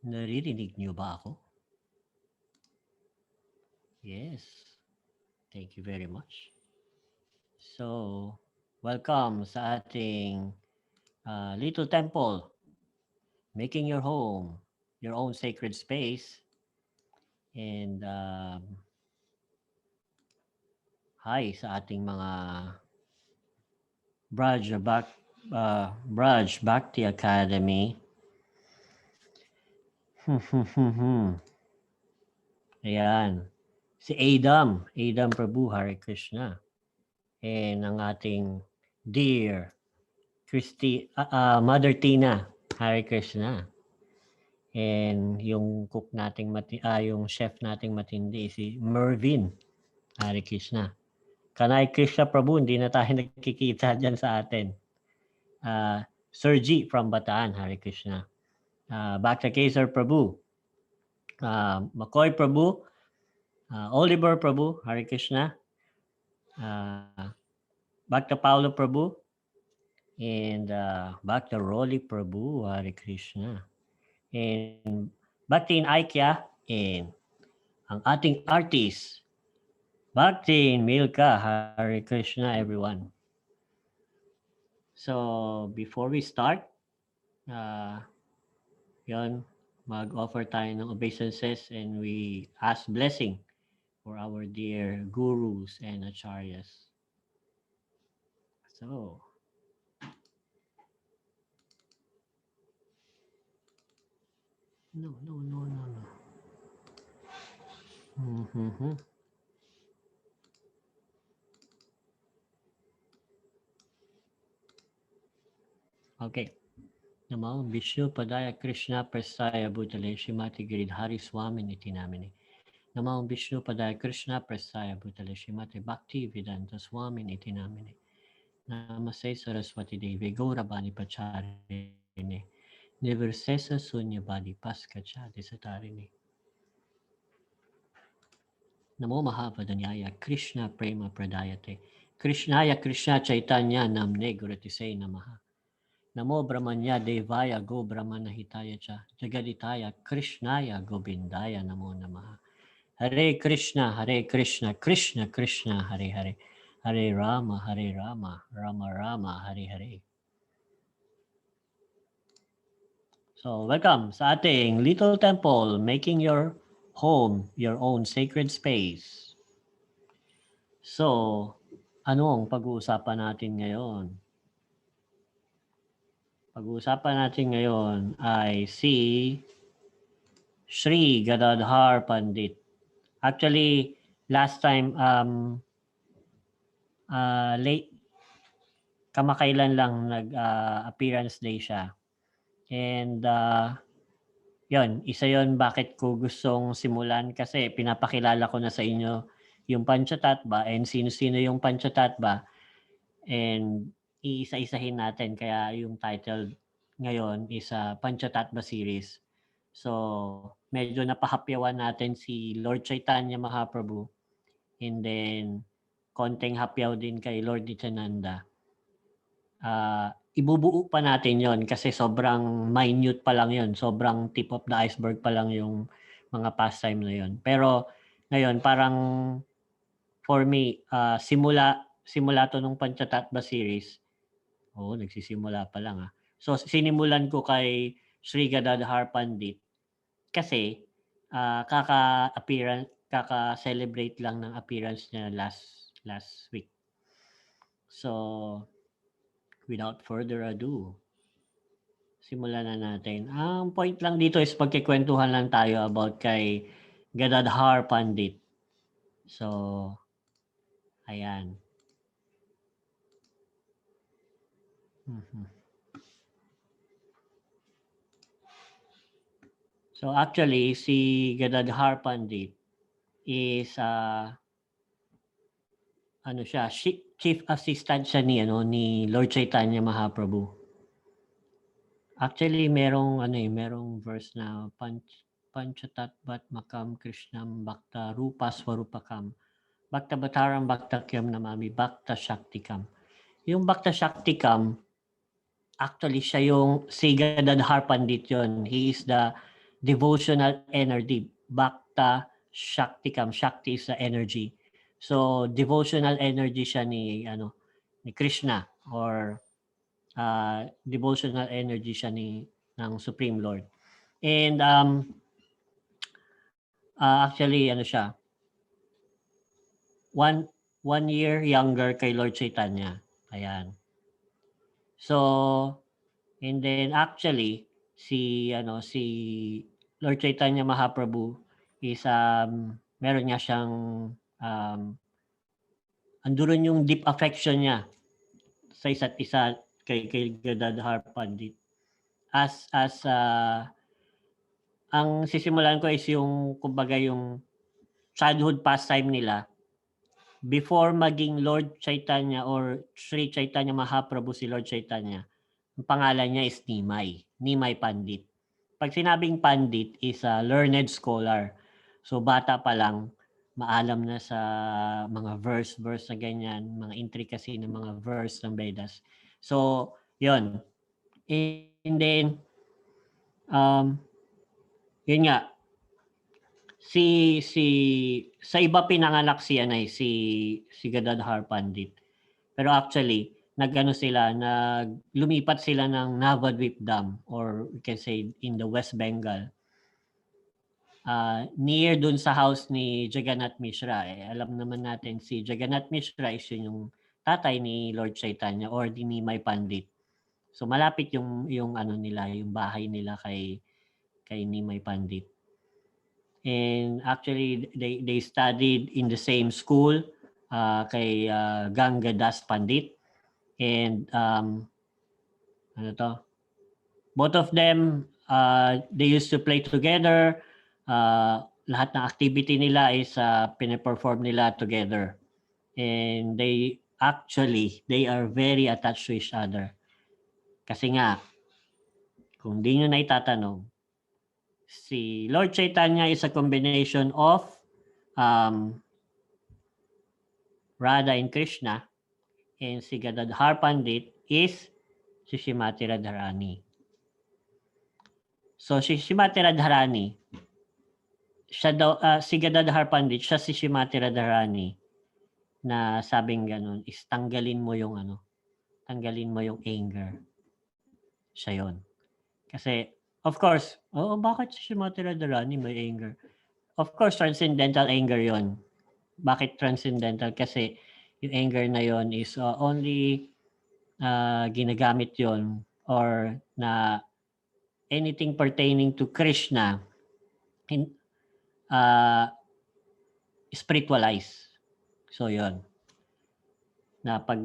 Naririnig niyo ba ako? Yes. Thank you very much. So, welcome sa ating little temple, making your home, your own sacred space. And hi sa ating mga Braj Bhakti Academy. Ayan. Si Adam Prabhu, Hare Krishna. And ang ating dear Mother Tina, Hare Krishna. And yung yung chef nating matindi si Mervin, Hare Krishna. Kanay Krishna Prabhu, hindi na tayo nakikita dyan sa atin. Sir G from Bataan, Hare Krishna. Bhakta Kesar Prabhu, McCoy Prabhu, Oliver Prabhu, Hare Krishna. Bhakta Paulo Prabhu, and Bhakta Rolly Prabhu, Hare Krishna. And Bhakti in Aikya, and ang ating artist, Bhakti in Milka, Hare Krishna, everyone. So, before we start, yun, mag-offer tayo ng obeisances and we ask blessing for our dear gurus and acharyas. So, no. Mm-hmm. Okay. Namo Vishnu Padaya Krishna Prasaya Bhutale Shrimati Giridhari Swami Niti Namini. Namo Vishnu Padaya Krishna Prasaya Bhutale Shrimati Bhakti Vedanta Swami Niti Namini. Namaste Saraswati Devi Gaurabani Pacharini. Niversesa Sunyabadi Paskachadi Satarini. Namo Mahavadanyaya Krishna Prema Pradayate. Krishnaya Krishna Chaitanya Namne Guratisei Namaha. Namo Brahmanya Devaya Go Brahmanahitaya Cha Jagaditaya Krishnaya Gobindaya Namo Namaha. Hare Krishna, Krishna Krishna, Hare Hare. Hare Rama, Rama Rama, Hare Hare. So, welcome sa ating little temple, making your home your own sacred space. So, ano ang pag-uusapan natin ngayon? Pag-uusapan natin ngayon ay si Sri Gadadhar Pandit. Actually, last time, late, kamakailan lang nag-appearance day siya. And, yun, isa yun bakit ko gustong simulan kasi pinapakilala ko na sa inyo yung Panchatattva and sino-sino yung Panchatattva and iisa-isahin natin kaya yung title ngayon is Panchatattva series. So, medyo napahapyawan natin si Lord Chaitanya Mahaprabhu and then konting hapyaw din kay Lord Nityananda. Ibubuo pa natin yon kasi sobrang minute pa lang yon, sobrang tip of the iceberg pa lang yung mga pastime na yon. Pero ngayon parang for me simula to nung Panchatattva series. Nagsisimula pa lang So sinimulan ko kay Sri Gadadhar Pandit kasi kaka-celebrate lang ng appearance niya last week. So without further ado, simulan na natin. Ang point lang dito is pagkikwentuhan lang tayo about kay Gadadhar Pandit. So, ayan. So, actually, si Gadadhar Pandit is, chief assistant siya ni Lord Chaitanya Mahaprabhu. Actually, merong verse na Panchatattvat Makam Krishnam Bhakta Rupa Swarupakam Bhakta Bhataram Bhakta Kyam Namami Bhakta Shaktikam. Yung Bhakta Shaktikam, actually siya yung si Gadadhar Pandit yun. He is the devotional energy. Bhakta Shaktikam. Shakti is the energy. So devotional energy siya ni Krishna, or devotional energy siya ng Supreme Lord. And actually siya, one year younger kay Lord Chaitanya. Ayan. So, and then actually si Lord Chaitanya Mahaprabhu is meron nga siyang andoon yung deep affection niya sa isa't isa kay Gadadhar Pandit. As ang sisimulan ko is yung kumbaga yung childhood pastime nila before maging Lord Chaitanya or Sri Chaitanya Mahaprabhu. Si Lord Chaitanya, ang pangalan niya is Nimai Pandit. Pag sinabing Pandit is a learned scholar. So bata pa lang, maalam na sa mga verse na ganyan, mga intricacy ng mga verse ng Vedas. So, yon. And then, yun nga, sa iba pinanganak si Gadadhar Pandit. Pero actually, lumipat sila ng Navadvip Dam, or we can say in the West Bengal. Near dun sa house ni Jagannath Mishra. Alam naman natin si Jagannath Mishra is yun yung tatay ni Lord Chaitanya or di Nimai Pandit. So malapit yung nila, yung bahay nila kay Nimai Pandit. And actually they studied in the same school kay Ganga Das Pandit. And both of them they used to play together. Lahat ng activity nila is pinaperform nila together. And they are very attached to each other. Kasi nga, kung di nyo na itatanong, si Lord Chaitanya is a combination of Radha and Krishna, and si Gadadhar Pandit is si Srimati Radharani. So si Srimati Radharani, siya daw, si Gadadhar Pandit, siya si Srimati Radharani na sabing ganun is tanggalin mo yung anger. Siya yun. Kasi, of course, bakit si Srimati Radharani may anger? Of course, transcendental anger yon. Bakit transcendental? Kasi yung anger na yon is only ginagamit yon or na anything pertaining to Krishna spiritualize. So yon. Na pag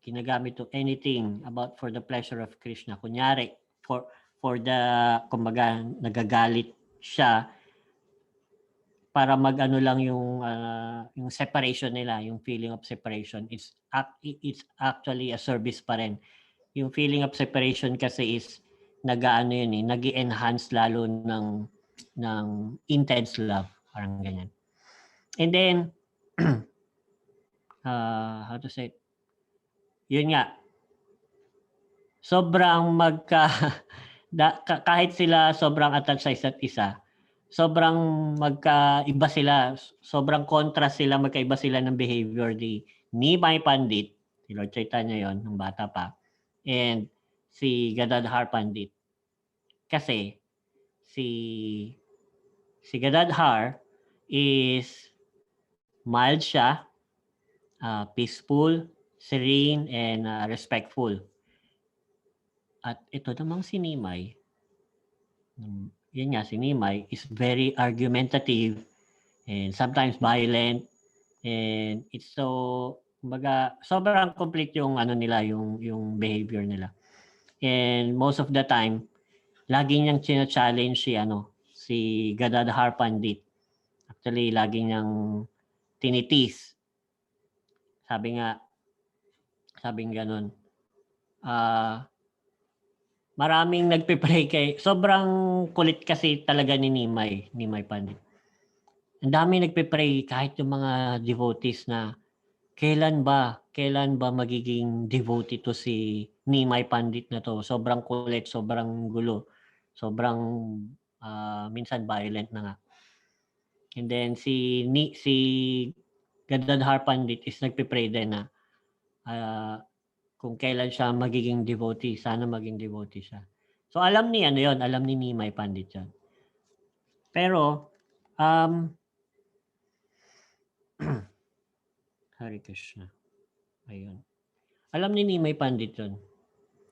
ginagamit to anything about for the pleasure of Krishna. Kunyari, for the, kumbaga, nagagalit siya para lang yung separation nila, yung feeling of separation. It's actually a service pa rin. Yung feeling of separation kasi is nag-enhance lalo ng intense love. Parang ganyan. And then, how to say it? Yun nga, sobrang kahit sila sobrang attached sa isa't isa, sobrang magkaiba sila, sobrang contrast sila, magkaiba sila ng behavior ni Nimai Pandit, si Lord Chaitanya yon, nung bata pa, and si Gadadhar Pandit. Kasi si Gadadhar is mild siya, peaceful, serene, and respectful. At ito namang si Nimai, yun nga, si Nimai is very argumentative and sometimes violent, and it's so, kumbaga, sobrang complete yung nila, yung behavior nila. And most of the time, lagi niyang challenge si Gadadhar Pandit. Actually, lagi niyang tinitis. Sabing ganun. Maraming nagpe-pray sobrang kulit kasi talaga ni Nimai Pandit. Ang dami nagpe-pray kahit yung mga devotees na kailan ba magiging devotee to si Nimai Pandit na to. Sobrang kulit, sobrang gulo. Sobrang minsan violent na nga. And then si Gadadhar Pandit is nagpe-pray din na kung kailan siya magiging devotee, sana maging devotee siya. So alam ni alam ni Nimai Pandit 'yan. Pero Hare Krishna. Ayun. Alam ni Nimai Pandit 'yun.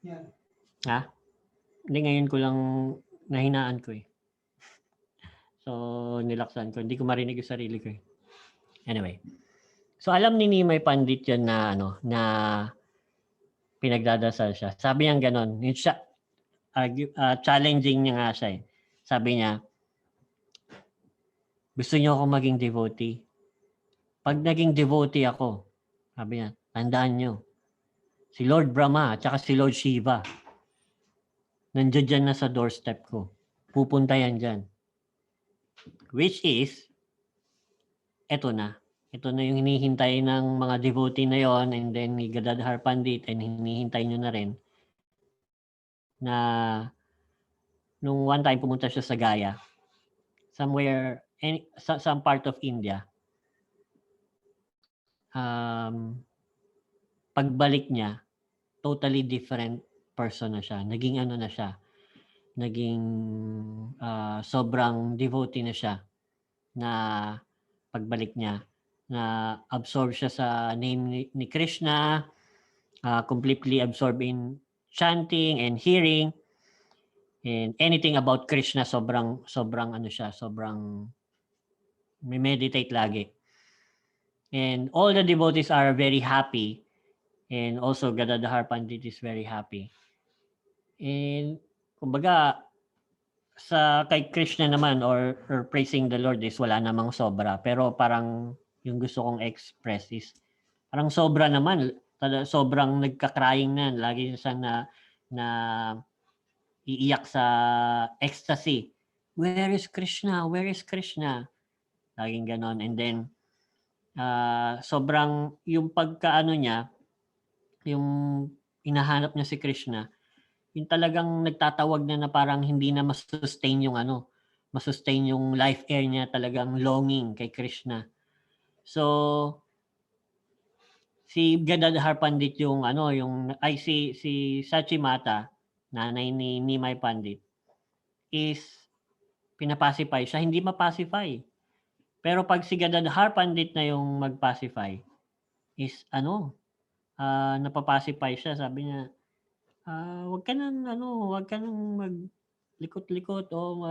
Yeah. Ha? Hindi, ngayon ko lang nahinaan ko eh. So nilaksan ko, hindi ko marinig yung sarili ko eh. Anyway. So alam ni Nimai Pandit 'yun na na pinagdadasal siya. Sabi niya gano'n, yung siya, challenging niya nga siya eh. Sabi niya, gusto niyo ako maging devotee? Pag naging devotee ako, sabi niya, tandaan niyo, si Lord Brahma at saka si Lord Shiva, nandiyan dyan na sa doorstep ko. Pupunta yan dyan. Which is, eto na. Ito na yung hinihintay ng mga devotee na yon, and then ni Gadadhar Pandit, and hinihintay nyo na rin na nung one time pumunta siya sa Gaya, somewhere, some part of India. Pagbalik niya, totally different person na siya. Naging na siya. Naging sobrang devotee na siya na pagbalik niya. Na absorb siya sa name ni Krishna, completely absorbed in chanting and hearing, and anything about Krishna, sobrang siya, sobrang may meditate lagi. And all the devotees are very happy, and also Gadadhar Pandit is very happy. And kumbaga sa kay Krishna naman or praising the Lord is wala namang sobra, pero parang yung gusto kong express is parang sobra naman, sobrang nagka-crying na, lagi siya na iiyak sa ecstasy. Where is Krishna? Where is Krishna? Laging ganon. And then sobrang yung pagkaano niya, yung hinahanap niya si Krishna, yung talagang nagtatawag na parang hindi na masustain yung masustain yung life air niya, talagang longing kay Krishna. So si Gadadhar Pandit yung si Sachimata, nanay ni Nimai Pandit, is pinapacify siya, hindi mapacify. Pero pag si Gadadhar Pandit na yung magpacify, is napapacify siya. Sabi niya, wag ka nang maglikot-likot o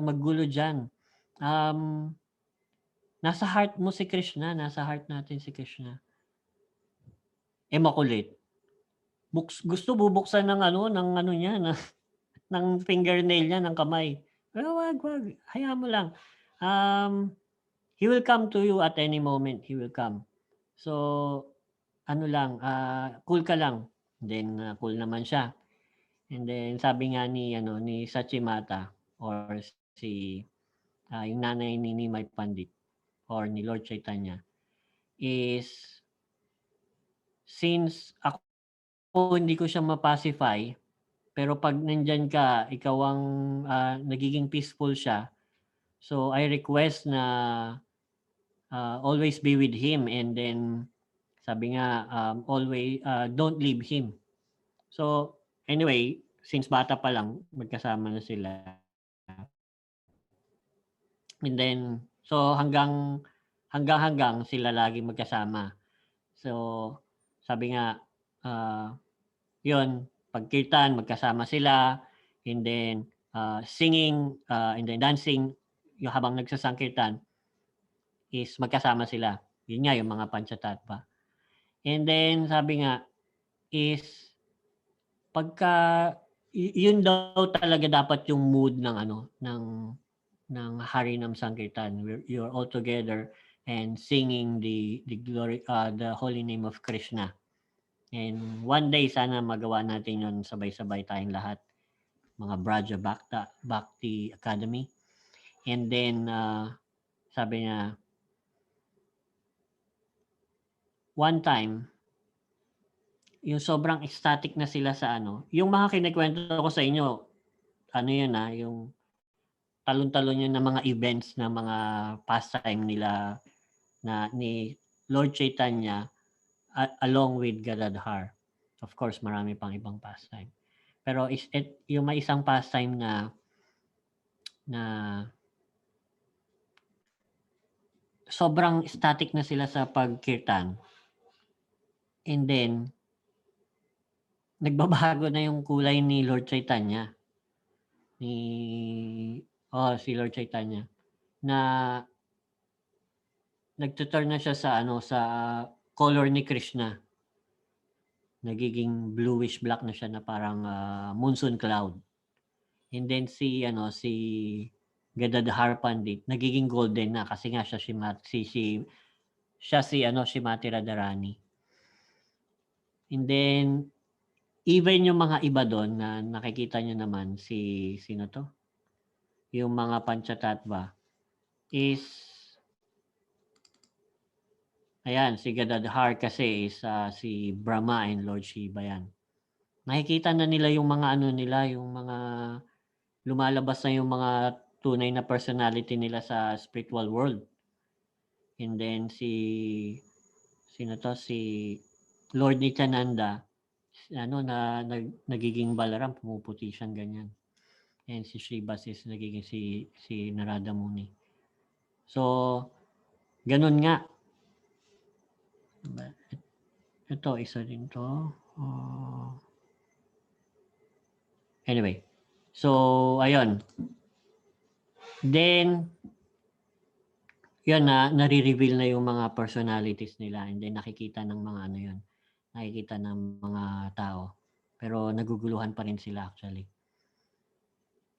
maggulo diyan. Nasa heart mo si Krishna, nasa heart natin si Krishna. Makulit. Gusto bubuksan ng niya ng fingernail niya ng kamay. Pero wag, hayaan mo lang. He will come to you at any moment. He will come. So cool ka lang. Then cool naman siya. And then sabi nga ni Sachimata or si yung nanay ni Nimai Pandit or ni Lord Chaitanya is, since ako hindi ko siya mapacify, pero pag nandyan ka, ikaw ang nagiging peaceful siya. So I request na always be with him, and then sabi nga always don't leave him. So anyway, since bata pa lang magkasama na sila. And then so hanggang sila lagi magkasama. So sabi nga yun, pagkirtan magkasama sila, and then singing and then dancing yung habang nagsasangkirtan is magkasama sila. Yun nga yung mga panchatatva. And then sabi nga is pagka yun daw talaga dapat yung mood ng ng Harinam Sankirtan, where you're all together and singing the glory the holy name of Krishna. And one day sana magawa natin yun sabay-sabay tayong lahat, mga Braja Bhakti Academy. And then sabi niya, one time yung sobrang ecstatic na sila sa yung mga kinikwento ko sa inyo, ano yun yung talon-talon yun ng mga events na mga pastime nila na ni Lord Chaitanya along with Gadadhar. Of course, marami pang ibang pastime. Pero yung may isang pastime na sobrang static na sila sa pagkirtan. And then, nagbabago na yung kulay ni Lord Chaitanya. Si Lord Chaitanya. Na nagtuturn na siya sa sa color ni Krishna. Nagiging bluish black na siya na parang monsoon cloud. And then si Gadadhar Pandit nagiging golden na kasi nga siya si Mati Radharani. And then even yung mga iba doon na nakikita niyo naman sino to? Yung mga Panchatattva is ayan, si Gadadhar kasi is si Brahma and Lord Shiva yan. Nakikita na nila yung mga yung mga lumalabas na yung mga tunay na personality nila sa spiritual world. And then si Lord Nityananda nagiging Balaram, pumuputi siyang ganyan. And si Shrivas is nagiging si Narada Muni. So, ganun nga. Ito, isa din to. Anyway. So, ayun. Then, yun nare-reveal na yung mga personalities nila and then nakikita ng mga yun. Nakikita ng mga tao. Pero naguguluhan pa rin sila actually.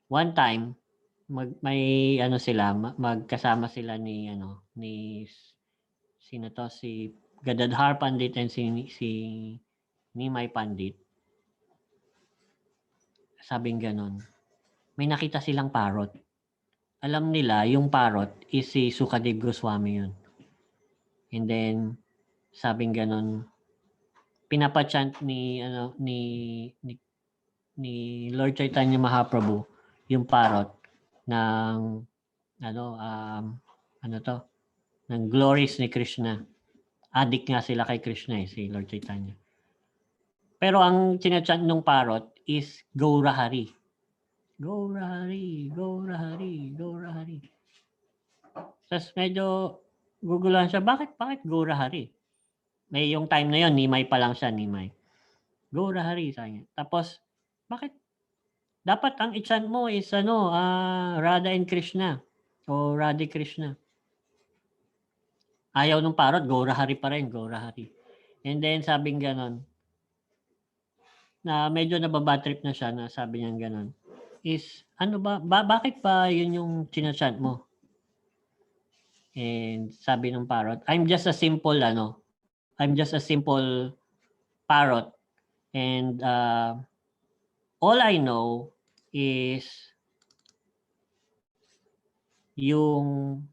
One time, magkasama sila ni sino to, si Gadadhar Pandit and si Nimai Pandit. Sabing ganon. May nakita silang parrot. Alam nila yung parrot is si Sukadev Goswami yun. And then sabing ganon, pinapachant ni Lord Chaitanya Mahaprabhu yung parrot ng ng glories ni Krishna. Addict nga sila kay Krishna si Lord Chaitanya. Pero ang sinachant ng parrot is Gaura Hari. Gaura Hari, Gaura Hari, Gaura Hari. Tapos medyo guguluhan siya, bakit Gaura Hari? May yung time na yon Nimai pa lang siya, Nimai. Gaura Hari, sabi niya. Tapos, bakit? Dapat ang i-chant mo is Radha and Krishna. O Radha Krishna. Ayaw ng parrot, Gaura Hari pa rin, Gaura Hari. And then sabing ganon, na medyo nababatrip na siya na sabi niya ganon, is bakit pa yun yung chinachant mo? And sabi ng parrot, I'm just a simple parrot and all I know is yung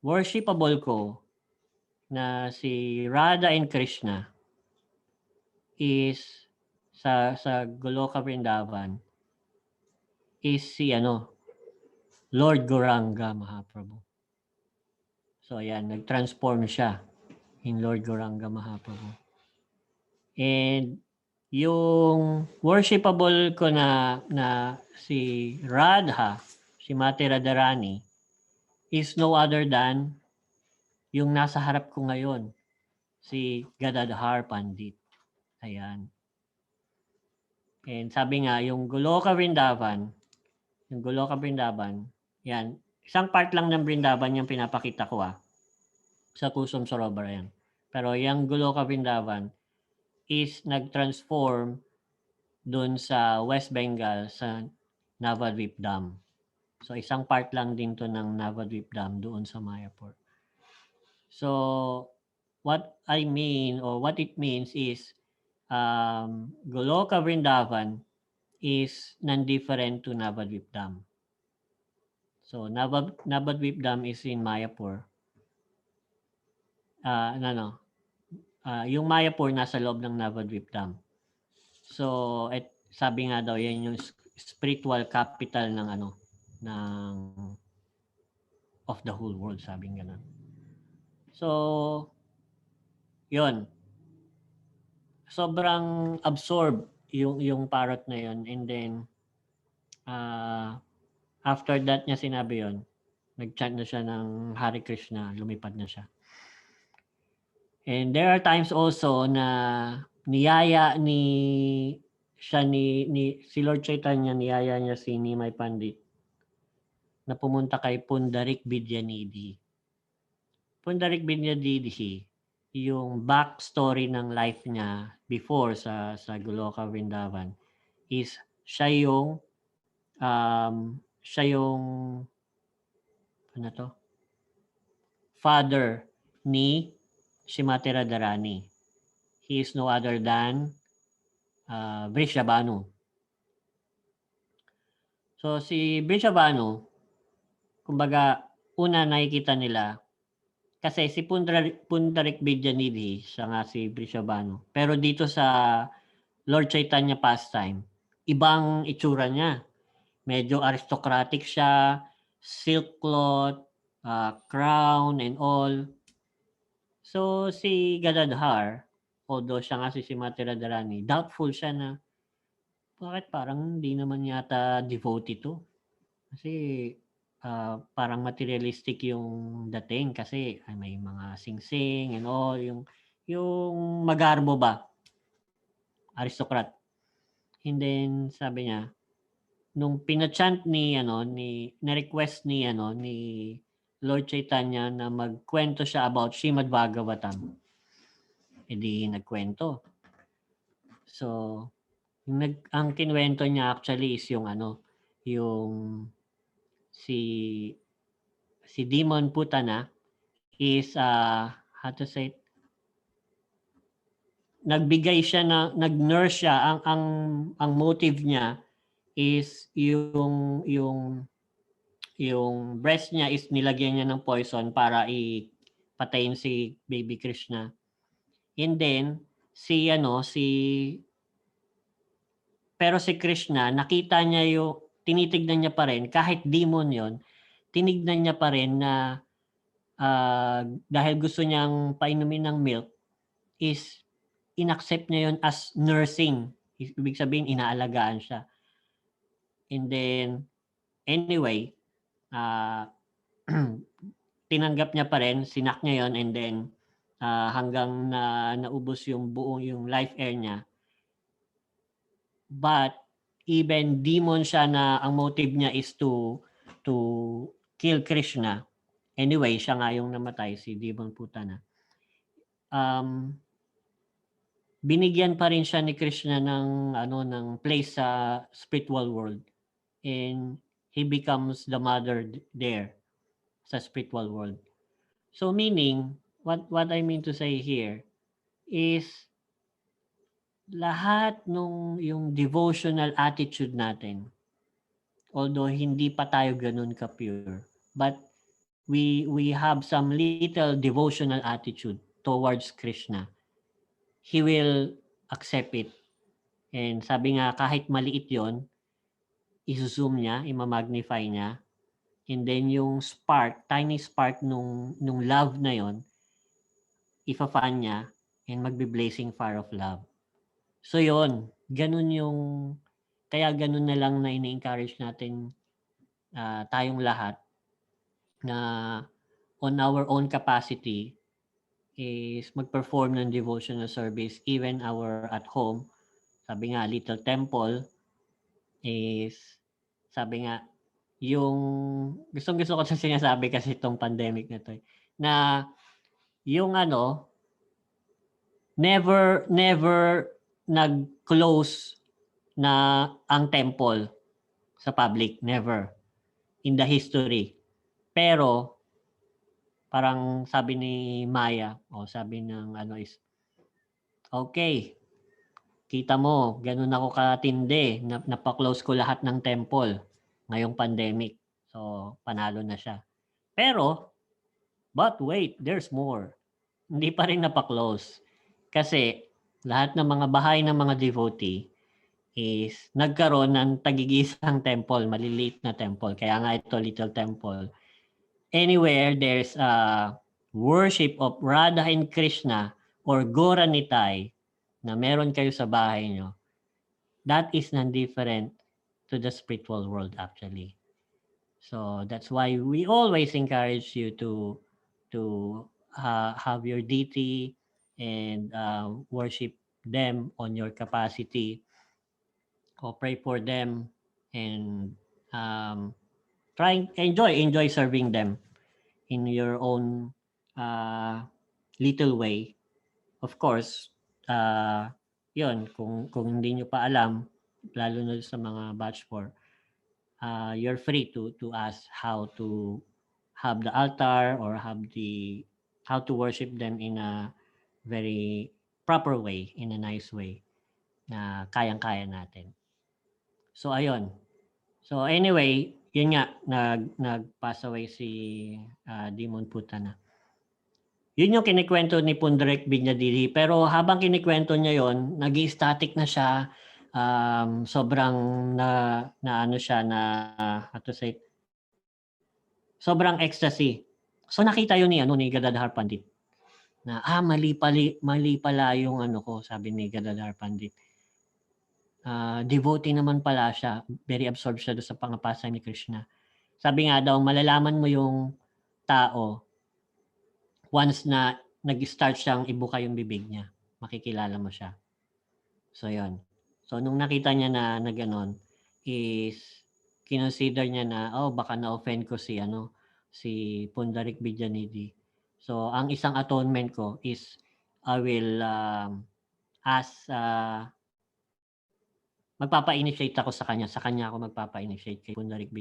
worshipable ko na si Radha and Krishna is sa Goloka Vrindavan is si Lord Gauranga Mahaprabhu. So ayan, nag-transform siya in Lord Gauranga Mahaprabhu. And yung worshipable ko na si Radha, si Mati Radharani, is no other than yung nasa harap ko ngayon, si Gadadhar Pandit. Ayan. And sabi nga, yung Goloka Vrindavan, yan, isang part lang ng Vrindavan yung pinapakita ko sa Kusum Sarovar yan. Pero yung Goloka Vrindavan is nag-transform dun sa West Bengal sa Navadvip Dam. So isang part lang din to ng Navadvip Dam doon sa Mayapur. So what I mean or what it means is Goloka Vrindavan is non-different to Navadvip Dam. So Navadvip Dam is in Mayapur. Yung Mayapur nasa loob ng Navadvip Dam. So sabi nga daw yan yung spiritual capital ng ng of the whole world, sabing ganun. So, yun. Sobrang absorb yung parrot na yun, and then after that niya sinabi yun, nag-chant na siya ng Hare Krishna, lumipad na siya. And there are times also na niyaya si Lord Chaitanya, niyaya niya si Nimai Pandit na pumunta kay Pundarik Vidyanidhi. Pundarik Vidyanidhi, yung backstory ng life niya before sa Goloka Vrindavan is siya yung father ni Srimati Radharani. He is no other than Vrishabhanu. So si Vrishabhanu, kumbaga una nakikita nila kasi si Pundarik Vidyanidhi, siya nga si Vrishabhanu. Pero dito sa Lord Chaitanya pastime, ibang itsura niya. Medyo aristocratic siya, silk cloth, crown and all. So si Gadadhar, although siya nga si Srimati Radharani, doubtful siya na bakit parang hindi naman yata devotee to. Kasi parang materialistic yung dating kasi may mga sing-sing and all, yung magarbo ba, aristocrat. And then sabi niya, nung pinachant na-request ni Lord Chaitanya na magkwento siya about Srimad Bhagavatam, edi nagkwento. So ang kinwento niya actually is yung si Demon Putana is how to say it, nag-nurse siya, ang motive niya is yung breast niya is nilagyan niya ng poison para ipatayin si Baby Krishna. And then pero si Krishna, nakita niya tinitignan niya pa rin, kahit demon yon, tinignan niya pa rin na dahil gusto niyang painumin ng milk, is inaccept niya yon as nursing. Ibig sabihin, inaalagaan siya. And then, anyway, tinanggap niya pa rin, sinak niya yon, and then hanggang naubos yung buong life air niya. But even demon siya na ang motive niya is to kill Krishna. Anyway, siya nga yung namatay, si Demon Putana. Binigyan pa rin siya ni Krishna ng place sa spiritual world, and he becomes the mother there sa spiritual world. So meaning, what I mean to say here is lahat yung devotional attitude natin, although hindi pa tayo ganun ka-pure, but we have some little devotional attitude towards Krishna, he will accept it. And sabi nga, kahit maliit yon, i-zoom niya, i-magnify niya, and then yung spark, tiny spark nung love na yon, ifa-fan niya, and magbe-blazing fire of love. So yon, kaya ganun na lang na ini-encourage natin tayong lahat na on our own capacity is mag-perform ng devotional service even at home. Sabi nga, little temple is, sabi nga, yung gustong-gusto ko sa sinasabi kasi itong pandemic na to, na yung never nag-close na ang temple sa public, never in the history. Pero parang sabi ni Maya, sabi ng is, okay, kita mo, ganun ako katindi, napaklose ko lahat ng temple ngayong pandemic. So, panalo na siya. Pero, but wait, there's more. Hindi pa rin napaklose. Kasi, lahat ng mga bahay ng mga devotee is nagkaroon ng tagigisang temple, maliliit na temple. Kaya nga ito little temple. Anywhere there's a worship of Radha and Krishna or Gora Nitai na meron kayo sa bahay nyo, that is non-different to the spiritual world actually. So that's why we always encourage you to have your deity and worship them on your capacity, or pray for them, and enjoy serving them in your own little way. Of course, yun, kung hindi nyo pa alam, lalo na sa mga batch 4, you're free to ask how to have the altar or how to worship them in a very proper way, in a nice way na kayang-kaya natin. So ayun. So anyway, yun nga, nag-pass away si Demon Putana. Yun yung kinikwento ni Punderek Binyadiri. Pero habang kinikwento niya yon, nag-static na siya. Sobrang na ano siya na how to say, sobrang ecstasy. So nakita yun ni Gadadhar Pandit na mali pala yung ano ko, sabi ni Gadadhar Pandit. Devotee naman pala siya. Very absorbed siya doon sa pangapasay ni Krishna. Sabi nga daw, malalaman mo yung tao once na nag-start siyang ibuka yung bibig niya. Makikilala mo siya. So, yun. So, nung nakita niya na gano'n, is kinonsider niya na, baka na-offend ko si Pundarik Vidyanidhi. So, ang isang atonement ko is I will ask, magpapa-initiate ako sa kanya. Sa kanya ako magpapa-initiate kay Pundarik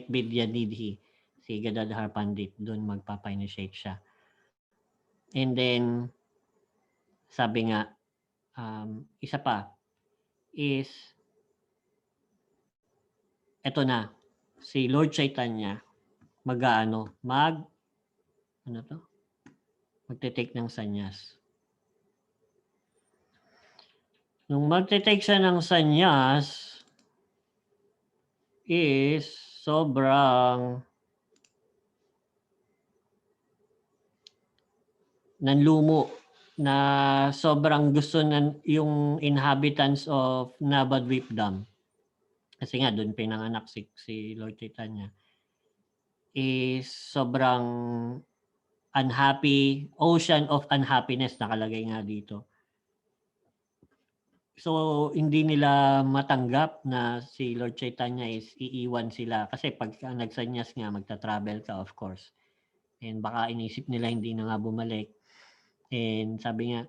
Vidyanidhi. Si Gadadhar Pandit, doon magpapa-initiate siya. And then, sabi nga, isa pa is, eto na, si Lord Chaitanya, magte-take ng sannyas. Nung magte-take siya ng sannyas, is sobrang nanlumo na sobrang gusto yung inhabitants of Navadvipdam. Kasi nga doon pinanganak si Lord Chaitanya. Is sobrang unhappy, ocean of unhappiness nakalagay nga dito. So hindi nila matanggap na si Lord Chaitanya is iiwan sila kasi pag nagsanyas nga magta-travel ka of course. And baka inisip nila hindi na nga bumalik. And sabi nga,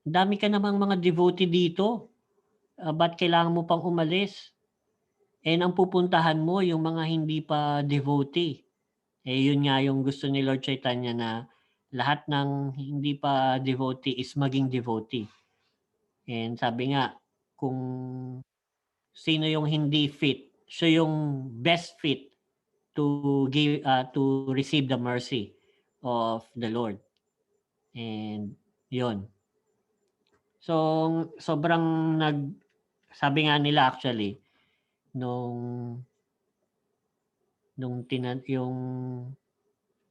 dami ka namang mga devotee dito. Ba't kailangan mo pang umalis? And ang pupuntahan mo yung mga hindi pa devotee. Yun nga yung gusto ni Lord Chaitanya na lahat ng hindi pa devotee is maging devotee. And sabi nga, kung sino yung hindi fit, siya yung best fit to receive the mercy of the Lord. And yun. So sobrang sabi nga nila actually yung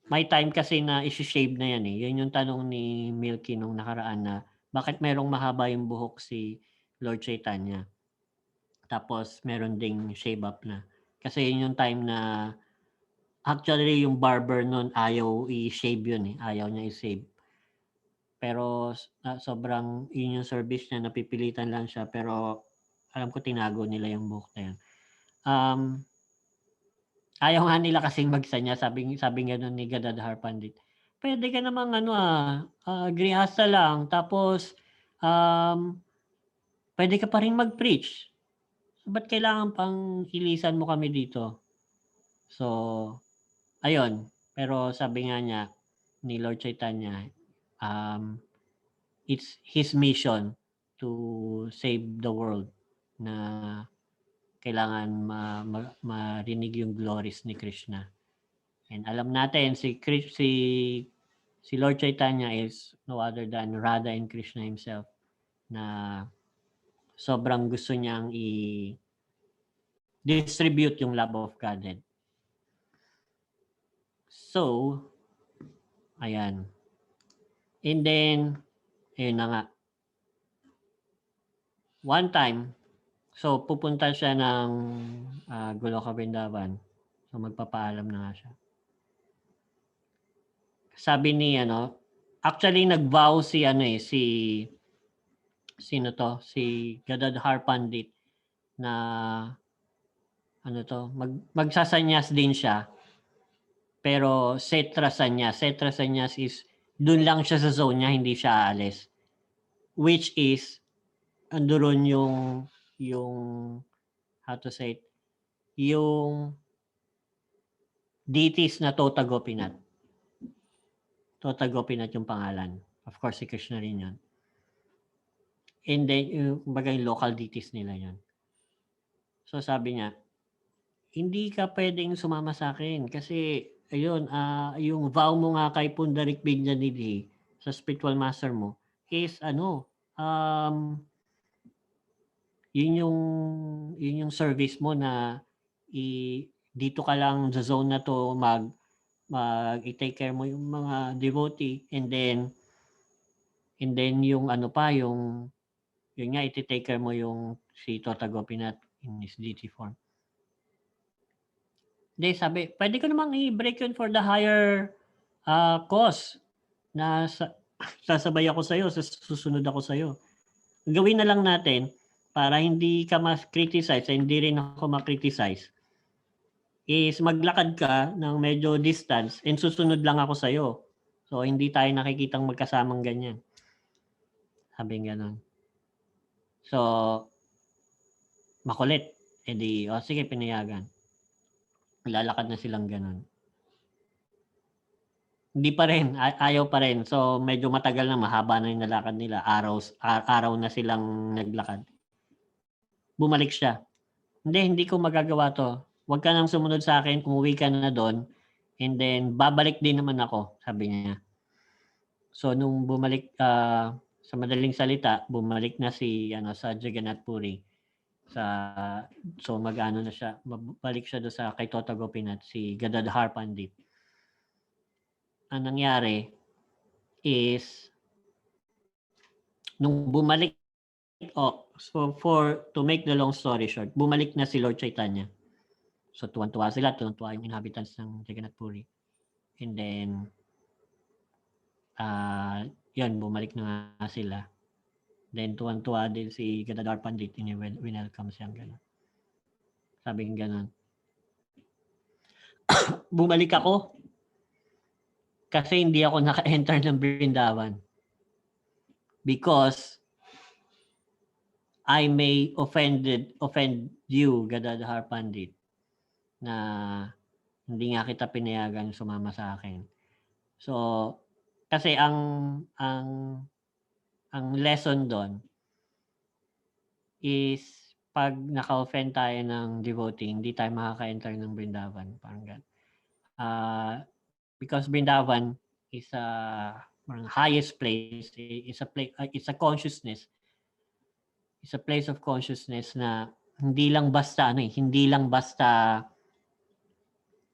may time kasi na isi-shave na yan. Yun yung tanong ni Milky nung nakaraan na bakit merong mahaba yung buhok si Lord Chaitanya. Tapos meron ding shave up na. Kasi yun yung time na actually yung barber nun ayaw i-shave yun. Ayaw niya i-shave. Pero sobrang yun yung service niya, napipilitan lang siya. Pero alam ko tinago nila yung buhok na yun. Ayaw nga nila kasing magsanya, sabi nga nun ni Gadadhar Pandit. Pwede ka namang grihasta lang, tapos pwede ka pa rin mag-preach. So, ba't kailangan pang hilisan mo kami dito? So, ayun. Pero sabi nga niya ni Lord Chaitanya, it's his mission to save the world na kailangan marinig yung glories ni Krishna. And alam natin si Lord Chaitanya is no other than Radha and Krishna himself na sobrang gusto niyang i-distribute yung love of God. So, ayan. And then, ayun na nga. One time, so pupunta siya ng Goloka Vrindavan. So magpapaalam na nga siya. Sabi ni actually nag-vow si si Gadadhar Pandit na magsasanyas din siya. Pero Setra Sanyas is dun lang siya sa zone niya, hindi siya aalis. Which is andoon yung how to say it, yung deities na Tota Gopinath. Tota Gopinath yung pangalan. Of course, si Krishna rin yun. And then, yung local deities nila yun. So sabi niya, hindi ka pwedeng sumama sa akin kasi ayun, yung vow mo nga kay Pundarik Binjanidhi sa spiritual master mo is yun yung service mo na dito ka lang sa zone na to i-take care mo yung mga devotee and then yung yun nga i-take care mo yung si Tota Gopinath in his deity form. Hindi, sabi, pwede ko namang i-break yun for the higher cause na sasabay ako sa'yo, susunod ako sa'yo. Gawin na lang natin para hindi ka ma-criticize, hindi rin ako ma-criticize, is maglakad ka ng medyo distance and susunod lang ako sa'yo. So, hindi tayo nakikitang magkasamang ganyan. Sabing ganon. So, makulit. E di, sige, pinayagan. Lalakad na silang ganon. Hindi pa rin, ayaw pa rin. So, medyo matagal na, mahaba na yung nalakad nila. Araw na silang naglakad. Bumalik siya. Hindi ko magagawa to. Huwag ka nang sumunod sa akin, umuwi ka na doon. And then, babalik din naman ako, sabi niya. So, nung bumalik, sa madaling salita, bumalik na sa Jagannath Puri. So, mag-ano na siya, balik siya doon sa kay Tota Gopinath, si Gadadhar Pandit. Ang nangyari is, nung bumalik, so to make the long story short, bumalik na si Lord Chaitanya. So, tuwan-tuwa sila, tuwan-tuwa yung inhabitants ng Jagannath Puri. And then, yun, bumalik na nga sila. Then, tuwan-tuwa din si Gadadhar Pandit, welcome siyang gano'n. Sabi ng gano'n. Bumalik ako kasi hindi ako naka-enter ng Vrindavan. Because I may offend you, Gadadhar Pandit, na hindi nga kita pinayagan sumama sa akin. So, kasi ang lesson doon is pag naka-offend tayo ng devotee, hindi tayo makaka-enter ng Vrindavan. Parang ganun. Because Vrindavan is highest place, it's a consciousness. It's a place of consciousness na hindi lang basta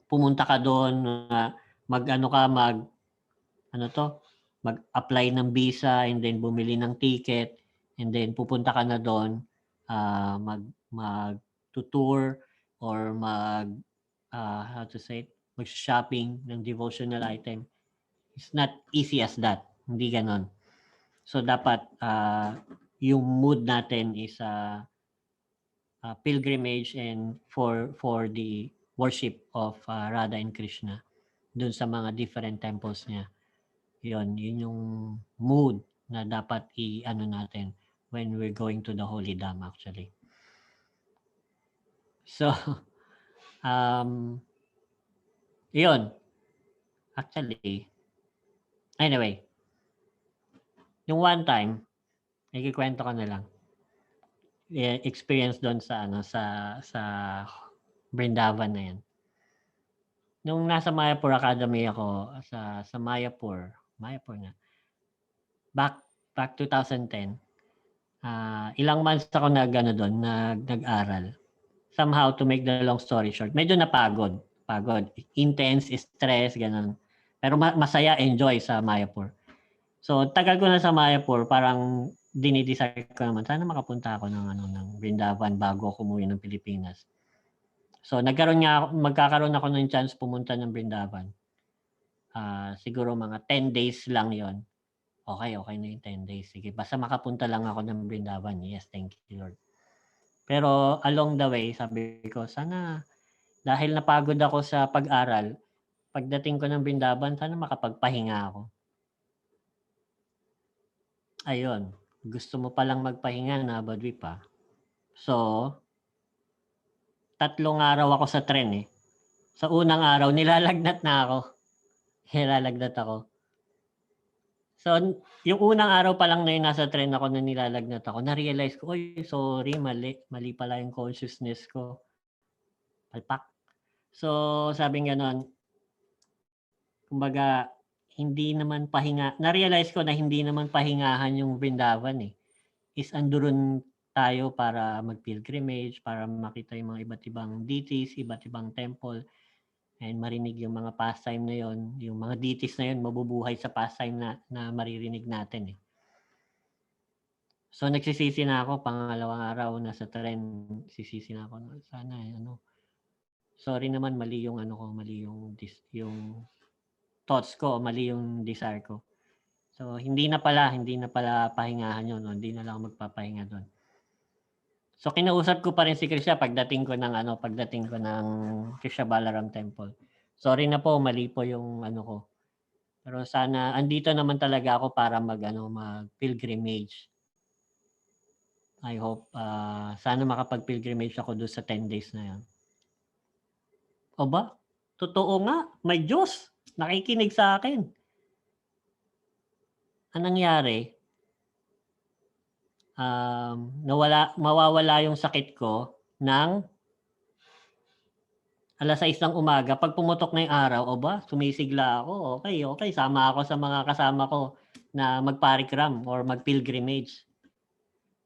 pumunta ka doon, mag-apply ng visa and then bumili ng ticket and then pupunta ka na doon, mag-tour or mag-shopping ng devotional item. It's not easy as that. Hindi ganon. So, dapat yung mood natin is pilgrimage and for the worship of Radha and Krishna dun sa mga different temples niya. Yun yung mood na dapat i-ano natin when we're going to the Holy Dham actually. So, yun. Actually, anyway, yung one time, ikikwento ko na lang. Experience doon sa Vrindavan na yan. Nung nasa Mayapur Academy ako, sa Mayapur nga, back 2010, Ilang months ako nag-aral. Somehow, to make the long story short, medyo napagod. Pagod. Intense, stress, ganun. Pero masaya, enjoy sa Mayapur. So, tagal ko na sa Mayapur, parang dinidesire ko naman, sana makapunta ako ng Vrindavan bago ako umuwi ng Pilipinas. So, magkakaroon ako ng chance pumunta ng Vrindavan. Siguro mga 10 days lang yon. Okay na yung 10 days. Sige, basta makapunta lang ako ng Vrindavan. Yes, thank you, Lord. Pero along the way, sabi ko, sana dahil napagod ako sa pag-aral, pagdating ko ng Vrindavan, sana makapagpahinga ako. Ayun, gusto mo palang magpahinga na Badwi pa. So, 3 araw ako sa tren eh. Sa unang araw, nilalagnat na ako. Nilalagnat ako. So, yung unang araw pa lang na yun, nasa tren ako na nilalagnat ako, na-realize ko, oy, sorry, mali pala yung consciousness ko. Palpak. So, sabi gano'n, kumbaga, hindi naman na-realize ko na hindi naman pahingahan yung Vrindavan eh. Is andoon tayo para mag-pilgrimage, para makita yung mga iba't ibang deities, iba't ibang temple, and marinig yung mga pastime na yon, yung mga deities na yon mabubuhay sa pastime na maririnig natin eh. So nagsisisi na ako, pangalawang araw nasa tren, sisisi na ako, sana sorry naman, mali yung mali yung thoughts ko, mali yung desire ko. So hindi na pala pahingahan yun, hindi na lang magpapahinga doon. So kinausap ko pa rin si Krisha pagdating ko ng Krisha Balaram Temple. Sorry na po, mali po yung ko. Pero sana andito naman talaga ako para mag-pilgrimage. I hope sana makapag-pilgrimage ako doon sa 10 days na 'yan. Aba, totoo nga, may Diyos nakikinig sa akin. Ang nangyari, mawawala yung sakit ko ng 6:00 ng umaga. Pag pumutok na yung araw, sumisigla ako. Okay, sama ako sa mga kasama ko na magparikram or mag-pilgrimage.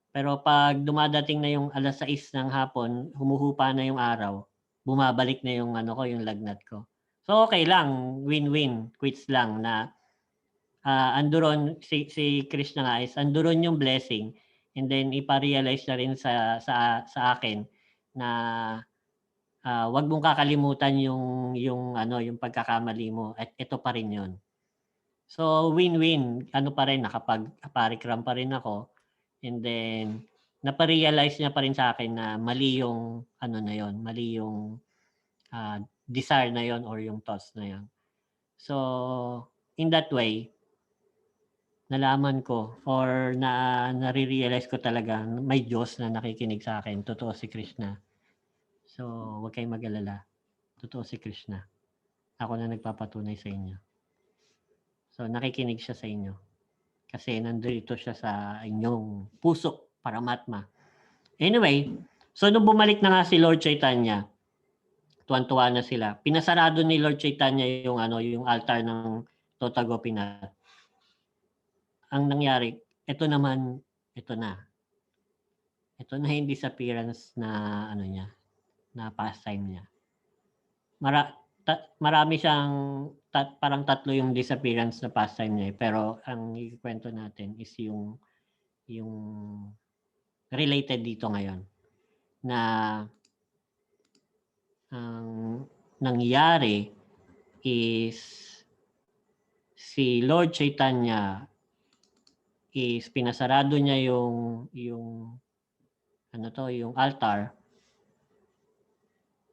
Pero pag dumadating na yung 6:00 ng hapon, humuhupa na yung araw, bumabalik na yung yung lagnat ko. So okay lang, win-win, quits lang na andoon si Krishna nga is andoon yung blessing, and then ipa-realize na rin sa akin na wag mong kakalimutan yung pagkakamali mo at ito pa rin yun. So win-win, pa rin, nakapag-parikram pa rin ako, and then napa-realize niya pa rin sa akin na mali yung na yon, mali yung desire na yon or yung thoughts na yon. So in that way, nalaman ko or nare-realize ko talaga may Diyos na nakikinig sa akin. Totoo si Krishna. So huwag kayong mag-alala. Totoo si Krishna. Ako na nagpapatunay sa inyo. So nakikinig siya sa inyo. Kasi nandito siya sa inyong puso, Paramatma. Anyway, so nung bumalik na nga si Lord Chaitanya, tuwan-tuwa na sila. Pinasarado ni Lord Chaitanya yung altar ng Tota Gopinath. Ang nangyari, ito na yung disappearance na na pastime niya. Marami siyang parang 3 yung disappearance na pastime niya, pero ang ikwento natin is yung related dito ngayon na ang nangyari is si Lord Chaitanya is pinasarado niya yung altar,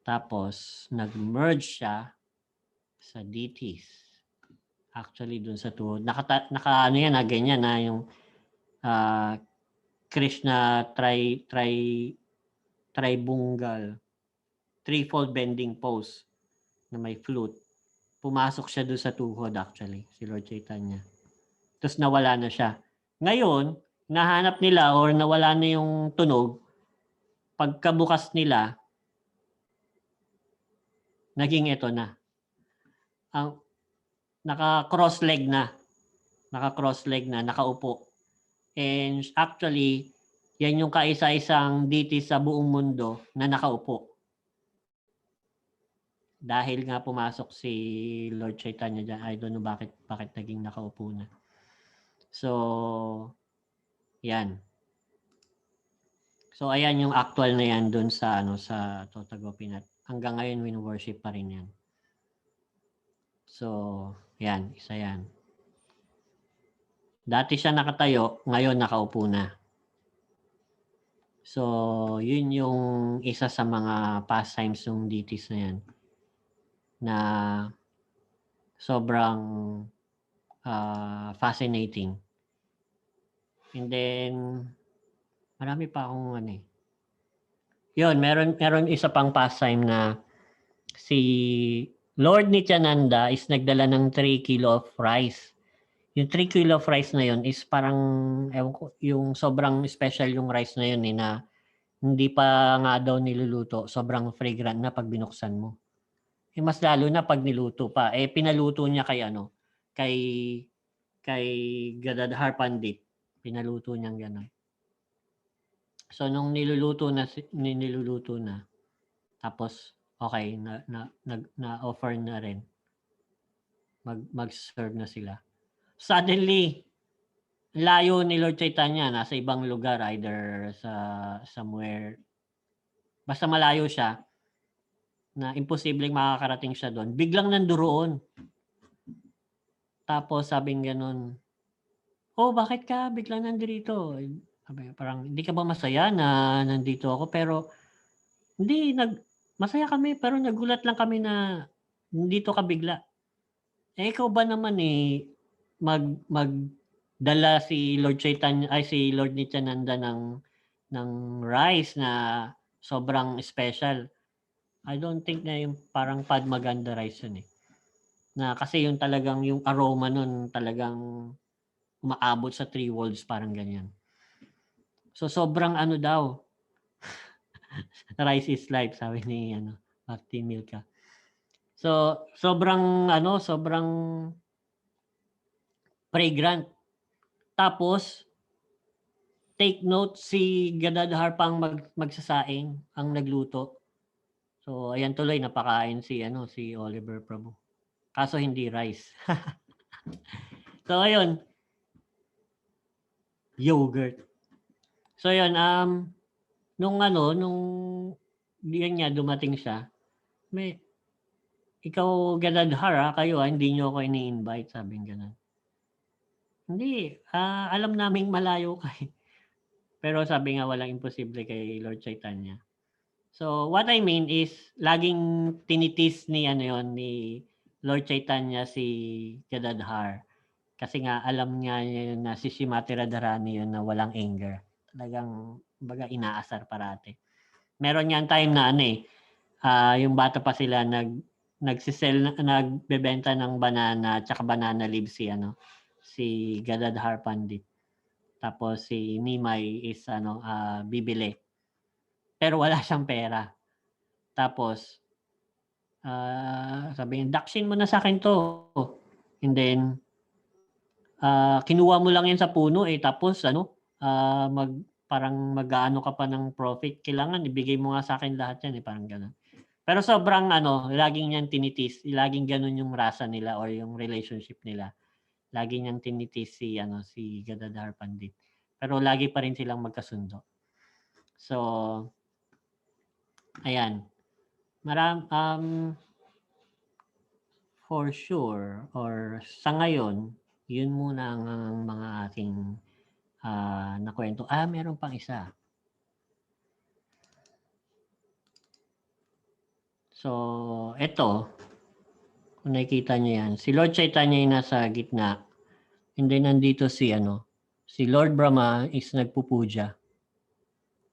tapos nag-merge siya sa deities. Actually dun sa tuhod, ganyan na yung Krishna tribungal, threefold bending pose na may flute. Pumasok siya doon sa tuhod actually, si Lord Chaitanya. Tapos nawala na siya. Ngayon, nahanap nila or nawala na yung tunog. Pagkabukas nila, naging ito na. Ang naka-cross leg na, nakaupo. And actually, Yan yung kaisa-isang deity sa buong mundo na nakaupo. Dahil nga pumasok si Lord Chaitanya dyan, I don't know bakit naging nakaupo na. So, yan. So, ayan yung actual na yan dun sa, sa Tota Gopinath. Hanggang ngayon, win-worship pa rin yan. So, yan. Isa yan. Dati siya nakatayo, ngayon nakaupo na. So, yun yung isa sa mga pastimes ng deities na yan. Na sobrang fascinating. And then, marami pa akong Yun, meron isa pang pastime na si Lord Nityananda is nagdala ng 3 kilo of rice. Yung 3 kilo of rice na yun is parang, ewan ko, yung sobrang special yung rice na yun na hindi pa nga daw niluluto, sobrang fragrant na pag binuksan mo. Mas lalo na pag niluto pa. Pinaluto niya kay Gadadhar Pandit. Pinaluto niyang gano'n. So, nung niluluto na, tapos, okay, na-offer na rin. Mag-serve na sila. Suddenly, layo ni Lord Chaitanya, nasa ibang lugar, either sa somewhere, basta malayo siya, na imposibleng makakarating siya doon, biglang nandoon. Tapos sabing ganun, "Oh, bakit ka biglang nandito?" Sabi, parang, "Hindi ka ba masaya na nandito ako?" Pero, "Hindi, masaya kami, pero nagulat lang kami na nandito ka bigla." Ikaw ba naman magdala si Lord Chaitanya, ay si Lord Nityananda ng rice na sobrang special. I don't think na yung parang Padmaganda rice yun Na kasi yung talagang yung aroma nun talagang umaabot sa 3 worlds, parang ganyan. So sobrang daw, rice is life, sabi ni Bhakti Milka. So sobrang fragrant. Tapos take note, si Gadadhar pang magsasaing ang nagluto. So ayan, tuloy napakain si Oliver Prabhu. Kaso hindi rice. So ayun, yogurt. So ayun, nung yan nga dumating siya, ikaw Gadadhar, kayo hindi niyo ako ini-invite, sabing gano'n. Hindi, alam naming malayo kayo. Pero sabi nga walang imposible kay Lord Chaitanya. So what I mean is, laging tinitis ni ni Lord Chaitanya si Gadadhar. Kasi nga alam niya yun na si Srimati Radharani yun na walang anger. Talagang baga inaasar parate. Meron yan time na yung bata pa sila nagbebenta ng banana tsaka banana leaves si Gadadhar Pandit. Tapos si Nimai is bibili. Pero wala siyang pera. Tapos sabi niya, "Daksin mo na sa akin 'to." And then kinuha mo lang 'yan sa puno tapos parang mag-aano ka pa ng profit. Kailangan ibigay mo nga sa akin lahat 'yan parang gano'n. Pero sobrang laging niyang tinitis, laging gano'n yung rasa nila or yung relationship nila. Lagi niyang tinitis si Gadadhar Pandit. Pero lagi pa rin silang magkasundo. So, ayan. For sure or sa ngayon, yun muna ang mga aking nakwento. Meron pang isa. So, eto, kung nakikita niyo yan, si Lord Chaitanya yung nasa gitna. And then nandito si Lord Brahma is nagpupuja.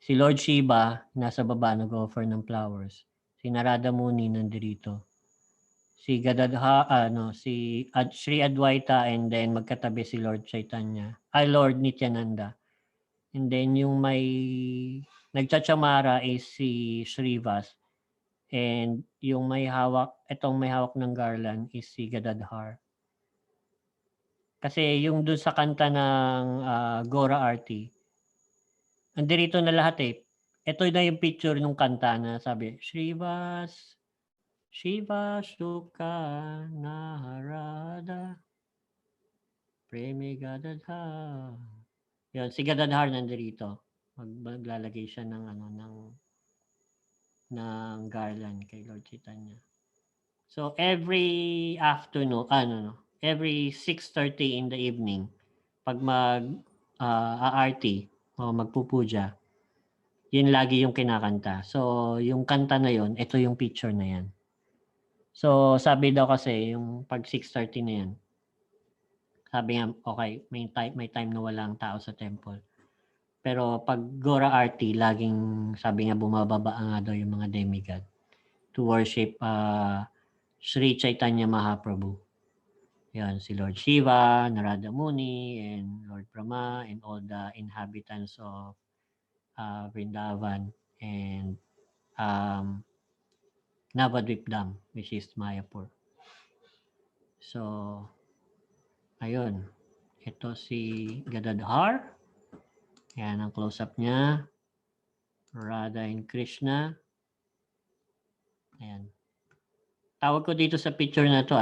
Si Lord Shiva nasa baba nag-offer ng flowers. Si Narada Muni nandito. Si Gadadhar, si Sri Adwaita, and then magkatabi si Lord Chaitanya. Lord Nityananda. And then yung may nagchachamara is si Srivas. And yung may hawak ng garland is si Gadadhar. Kasi yung dun sa kanta ng Gora Arti, Andirito na lahat eh. Ito na yung picture nung kanta na sabi, Shiva Sukha Naharada Premi Gadadha. Yun, si Gadadhar nandirito. Maglalagay siya ng ng garland kay Lord Chaitanya. So every afternoon, every 6:30 in the evening, pag aarti o magpupuja, yun lagi yung kinakanta. So yung kanta na yun, ito yung picture na yan. So sabi daw kasi yung pag 6:30 na yan, sabi nga, okay, may time na walang tao sa temple. Pero pag Gora Arti, laging sabi nga bumababa nga daw yung mga demigod to worship Sri Chaitanya Mahaprabhu. Yan, si Lord Shiva, Narada Muni, and Lord Brahma, and all the inhabitants of Vrindavan and Navadvip Dham, which is Mayapur. So, ayun. Ito si Gadadhar. Yan ang close-up niya. Radha and Krishna. Ayan. Tawag ko dito sa picture na to,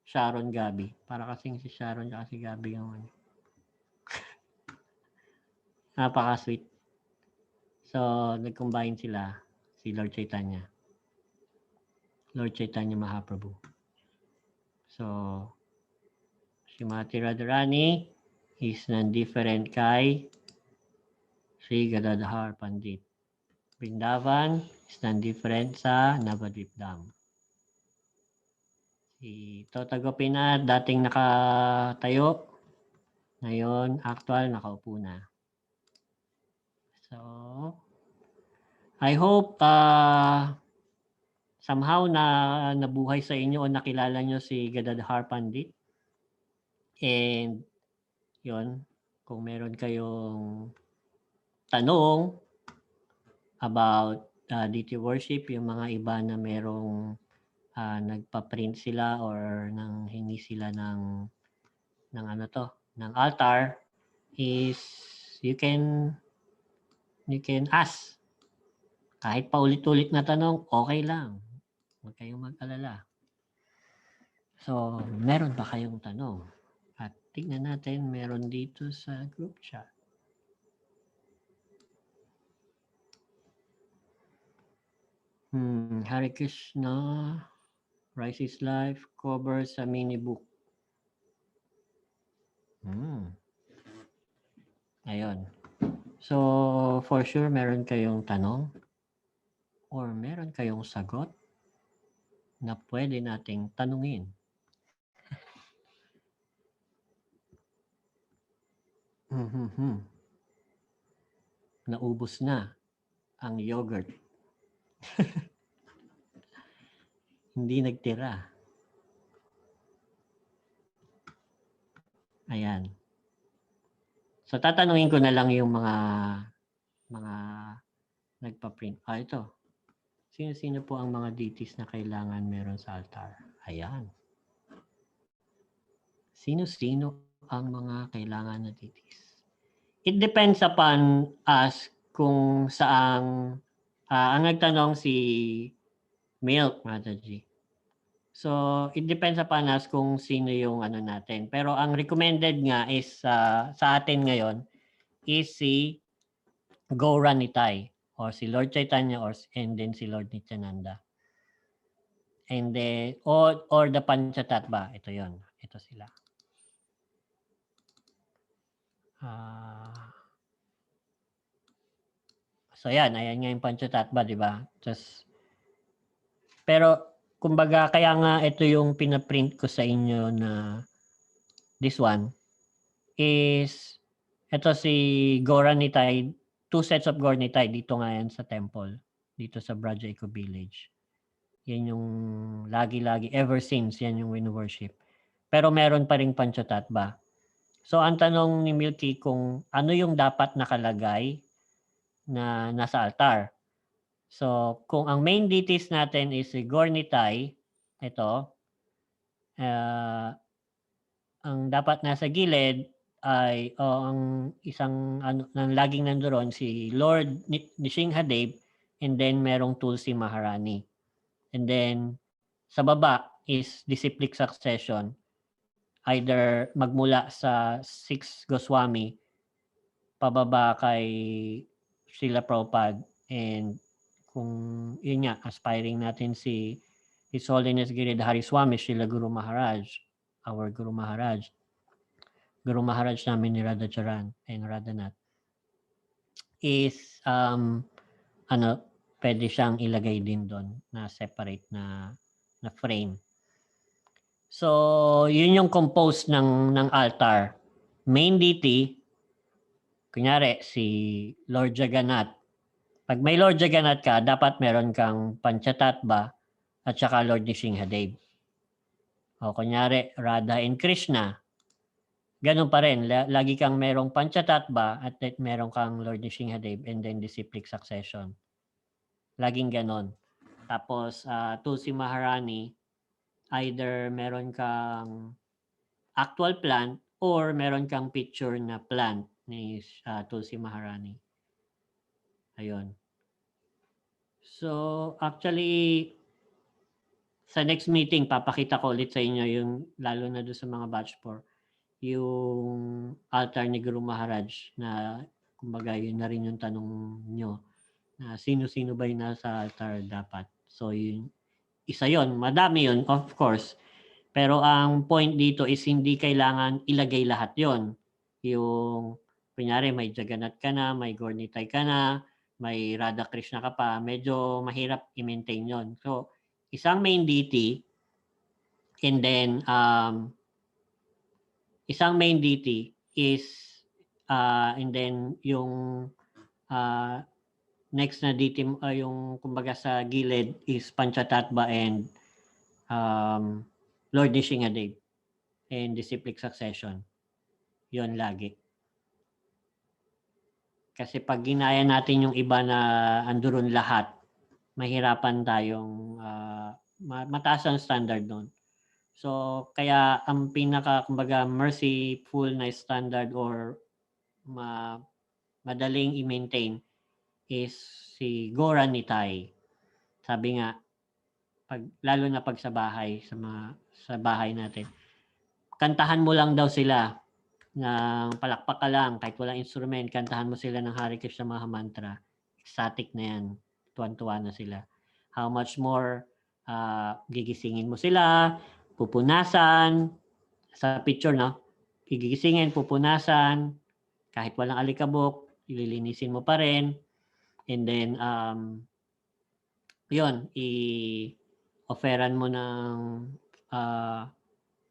Sharon Gabi. Para kasing si Sharon at si Gabi yung napaka-sweet. So, nag-combine sila, si Lord Chaitanya. Lord Chaitanya Mahaprabhu. So, Srimati Radharani is non-different kay Sri Gadadhar Pandit. Vrindavan is non-different sa Navadvip Dham. Si Tota Gopinath dating nakatayo, ngayon actual nakaupo na. So, I hope somehow na nabuhay sa inyo o nakilala nyo si Gadadhar Pandit. And yun, kung meron kayong tanong about deity worship, yung mga iba na merong nagpa-print sila or nang hingi sila ng ng altar, is you can ask. Kahit paulit-ulit na tanong, okay lang. Huwag kayong mag-alala. So, meron ba kayong tanong? At tignan natin, meron dito sa group chat. Hare Krishna, Rise is Life, cover sa mini book. Ayun. So, for sure, meron kayong tanong or meron kayong sagot na pwede nating tanungin. Naubos na ang yogurt. Hindi nagtira. Ayan. So, tatanungin ko na lang yung mga nagpa-print. Ito. Sino-sino po ang mga deities na kailangan meron sa altar? Ayan. Sino-sino ang mga kailangan na deities? It depends upon us kung saang ang nagtanong si Milk, Mataji. So, it depends upon us kung sino yung natin. Pero ang recommended nga is sa atin ngayon is si Gaura Nitai or si Lord Chaitanya and then si Lord Nityananda. And then, or the Panchatattva. Ito yon. Ito sila. So yan, ayan nga yung Panchatattva, di ba? Pero kumbaga kaya nga ito yung pinaprint ko sa inyo na this one is ito si Gaura Nitai, 2 sets of Gaura Nitai dito nga yan sa temple, dito sa Braja Eco Village. Yan yung lagi-lagi, ever since, yan yung win-worship. Pero meron pa ring Panchatattva. So ang tanong ni Milky kung ano yung dapat nakalagay na nasa altar. So, kung ang main deities natin is si Gaura Nitai, ito, ang dapat nasa gilid ay ang isang nang laging nandoon si Lord Nrsimhadev, and then merong Tulsi Maharani. And then sa baba is disciplic succession, either magmula sa 6 Goswami pababa kay Srila Prabhupada, and kung yun nga, aspiring natin si His Holiness Giridhari Swami, Srila Guru Maharaj, our Guru Maharaj namin ni Radhacharan and Radhanath, is pwede siyang ilagay din doon na separate na frame. So, yun yung compose ng altar. Main deity, kunyari si Lord Jagannath. Pag may Lord Jagannath ka, dapat meron kang Panchatattva at saka Lord Nrsimhadev. O kunyari, Radha and Krishna. Ganun pa rin. Lagi kang merong Panchatattva at meron kang Lord Nrsimhadev, and then disciplic succession. Laging ganon. Tapos, Tulsi Maharani, either meron kang actual plant or meron kang picture na plant ni Tulsi Maharani. Ayun. So, actually, sa next meeting, papakita ko ulit sa inyo yung, lalo na doon sa mga batch 4, yung altar ni Guru Maharaj na, kumbaga, yun na rin yung tanong nyo, na sino-sino ba yung nasa altar dapat. So, yun, isa yun. Madami yun, of course. Pero ang point dito is hindi kailangan ilagay lahat yon. Yung, kunyari, may Jagannath ka na, may Gaura-Nitai ka na, may Radha Krishna ka pa, medyo mahirap i-maintain yon. So, isang main deity, and then, isang main deity is, and then, yung next na deity, yung, kumbaga sa gilid is Panchatattva and Lord Nrsimhadev and disciplic succession. Yun lagi. Kasi pag ginaya natin yung iba na andoon lahat, mahirapan tayong mataas ang standard doon. So, kaya ang pinaka, kumbaga, merciful na standard or madaling i-maintain is si Gaura-Nitai. Sabi nga, lalo na pag sa bahay, sa bahay natin, kantahan mo lang daw sila ng palakpak ka lang, kahit walang instrument, kantahan mo sila ng Hare Krishna Maha Mantra. Ecstatic na yan. Tuwan-tuwa na sila. How much more, gigisingin mo sila, pupunasan, sa picture, no? Gigisingin, pupunasan, kahit walang alikabok, ililinisin mo pa rin. And then, yun, i-offeran mo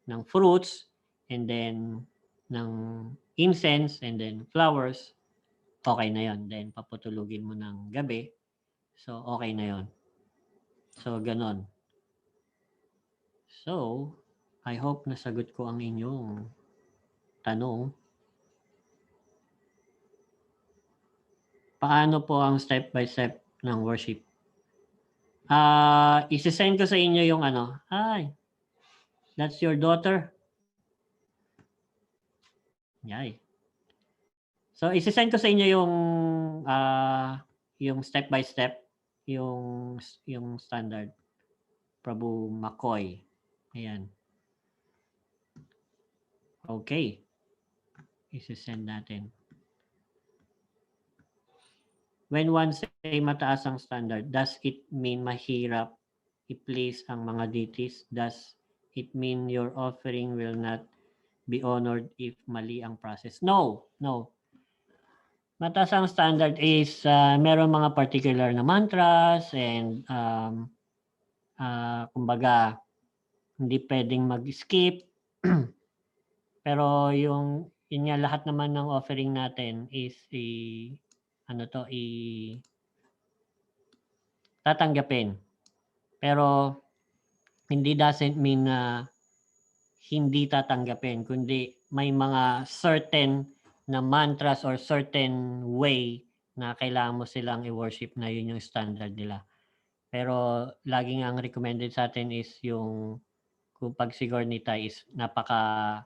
ng fruits, and then ng incense, and then flowers, okay na yon. Then paputulugin mo ng gabi, so okay na yon. So ganon. So I hope nasagot ko ang inyong tanong. Paano po ang step by step ng worship? Isi-send ko sa inyo yung Hi, that's your daughter. Yay. So isi-send ko sa inyo yung step by step, yung standard. Prabhu McCoy. Ayan. Okay. Isi-send natin. When one say mataas ang standard, does it mean mahirap i-please ang mga deities? Does it mean your offering will not be honored if mali ang process? No. Mataas ang standard is meron mga particular na mantras, and kumbaga hindi pwedeng mag-skip. Pero yun nga, lahat naman ng offering natin is tatanggapin. Pero hindi doesn't mean na hindi tatanggapin, kundi may mga certain na mantras or certain way na kailangan mo silang i-worship, na yun yung standard nila. Pero laging ang recommended sa atin is yung, kung pag si Gaura-Nitai is napaka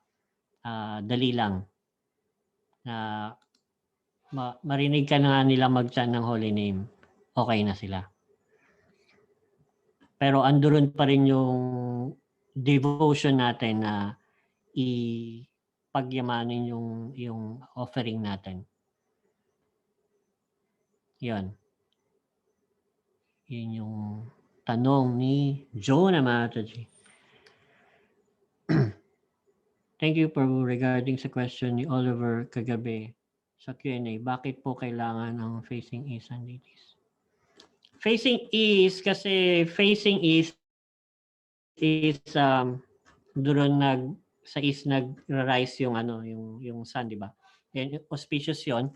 dali lang. na marinig ka na nila mag-chant ng holy name, okay na sila. Pero andoon pa rin yung devotion natin na ipagyamanin yung offering natin. Yun. Yun yung tanong ni Jonah Mataji. Thank you for regarding sa question ni Oliver kagabi sa Q&A. Bakit po kailangan ng facing east and east? Facing east kasi facing east is doon sa east nag-rise yung yung sun, di ba? And auspicious 'yon.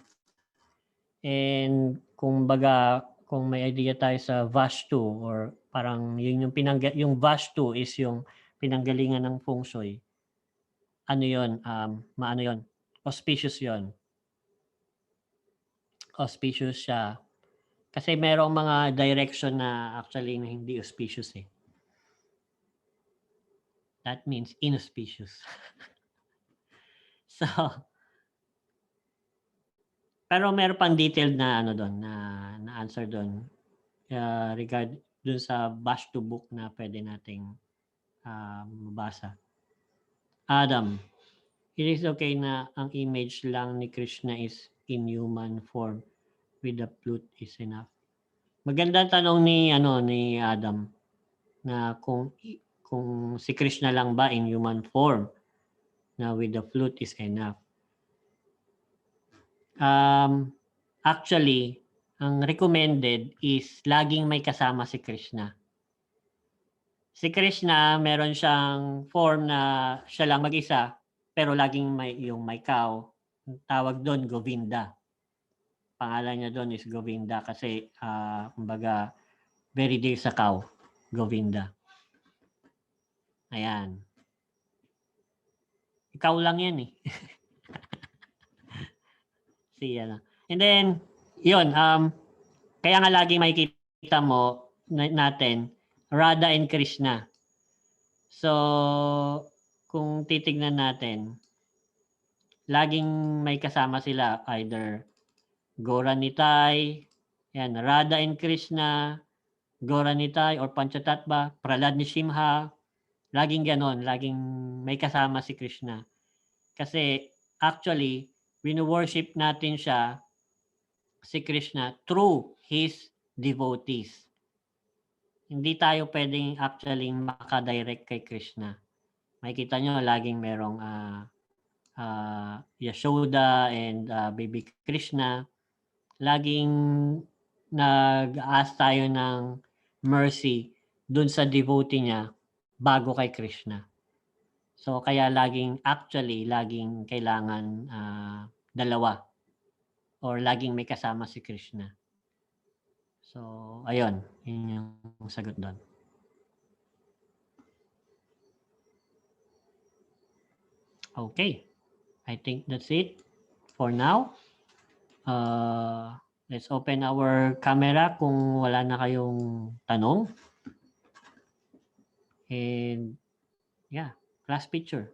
And kung may idea tayo sa Vastu or parang yun yung Vastu is yung pinanggalingan ng feng shui. Ano 'yon? Maano 'yon? Auspicious 'yon. Auspicious siya. Kasi merong mga direction na actually na hindi auspicious eh. That means inauspicious. So, pero meron pang detailed na doon na answer doon regard doon sa Vastu book na pwede nating mabasa. Adam, it is okay na ang image lang ni Krishna is in human form with the flute is enough. Magandang tanong ni Adam na kung si Krishna lang ba in human form na with the flute is enough. Actually, ang recommended is laging may kasama si Krishna. Si Krishna, meron siyang form na siya lang mag-isa, pero laging may cow. Tawag doon, Govinda. Pangalan niya doon is Govinda kasi, kumbaga, very dear sa cow, Govinda. Ayan. Ikaw lang yan eh. Siya. And then, yun, kaya nga lagi makikita mo natin, Radha and Krishna. So, kung titignan natin, laging may kasama sila, either Gaura-Nitai, yan, Radha and Krishna, Gaura-Nitai or Panchatattva, Prahlad Nrsimha, laging ganon, laging may kasama si Krishna. Kasi actually, wino-worship natin siya, si Krishna, through his devotees. Hindi tayo pwedeng actually makadirect kay Krishna. Makikita nyo, laging merong Yashoda and baby Krishna. Laging nag-ask tayo ng mercy dun sa devotee niya bago kay Krishna. So kaya laging kailangan dalawa or laging may kasama si Krishna. So ayun, yun yung sagot doon. Okay, I think that's it for now. Let's open our camera kung wala na kayong tanong. And yeah, class picture.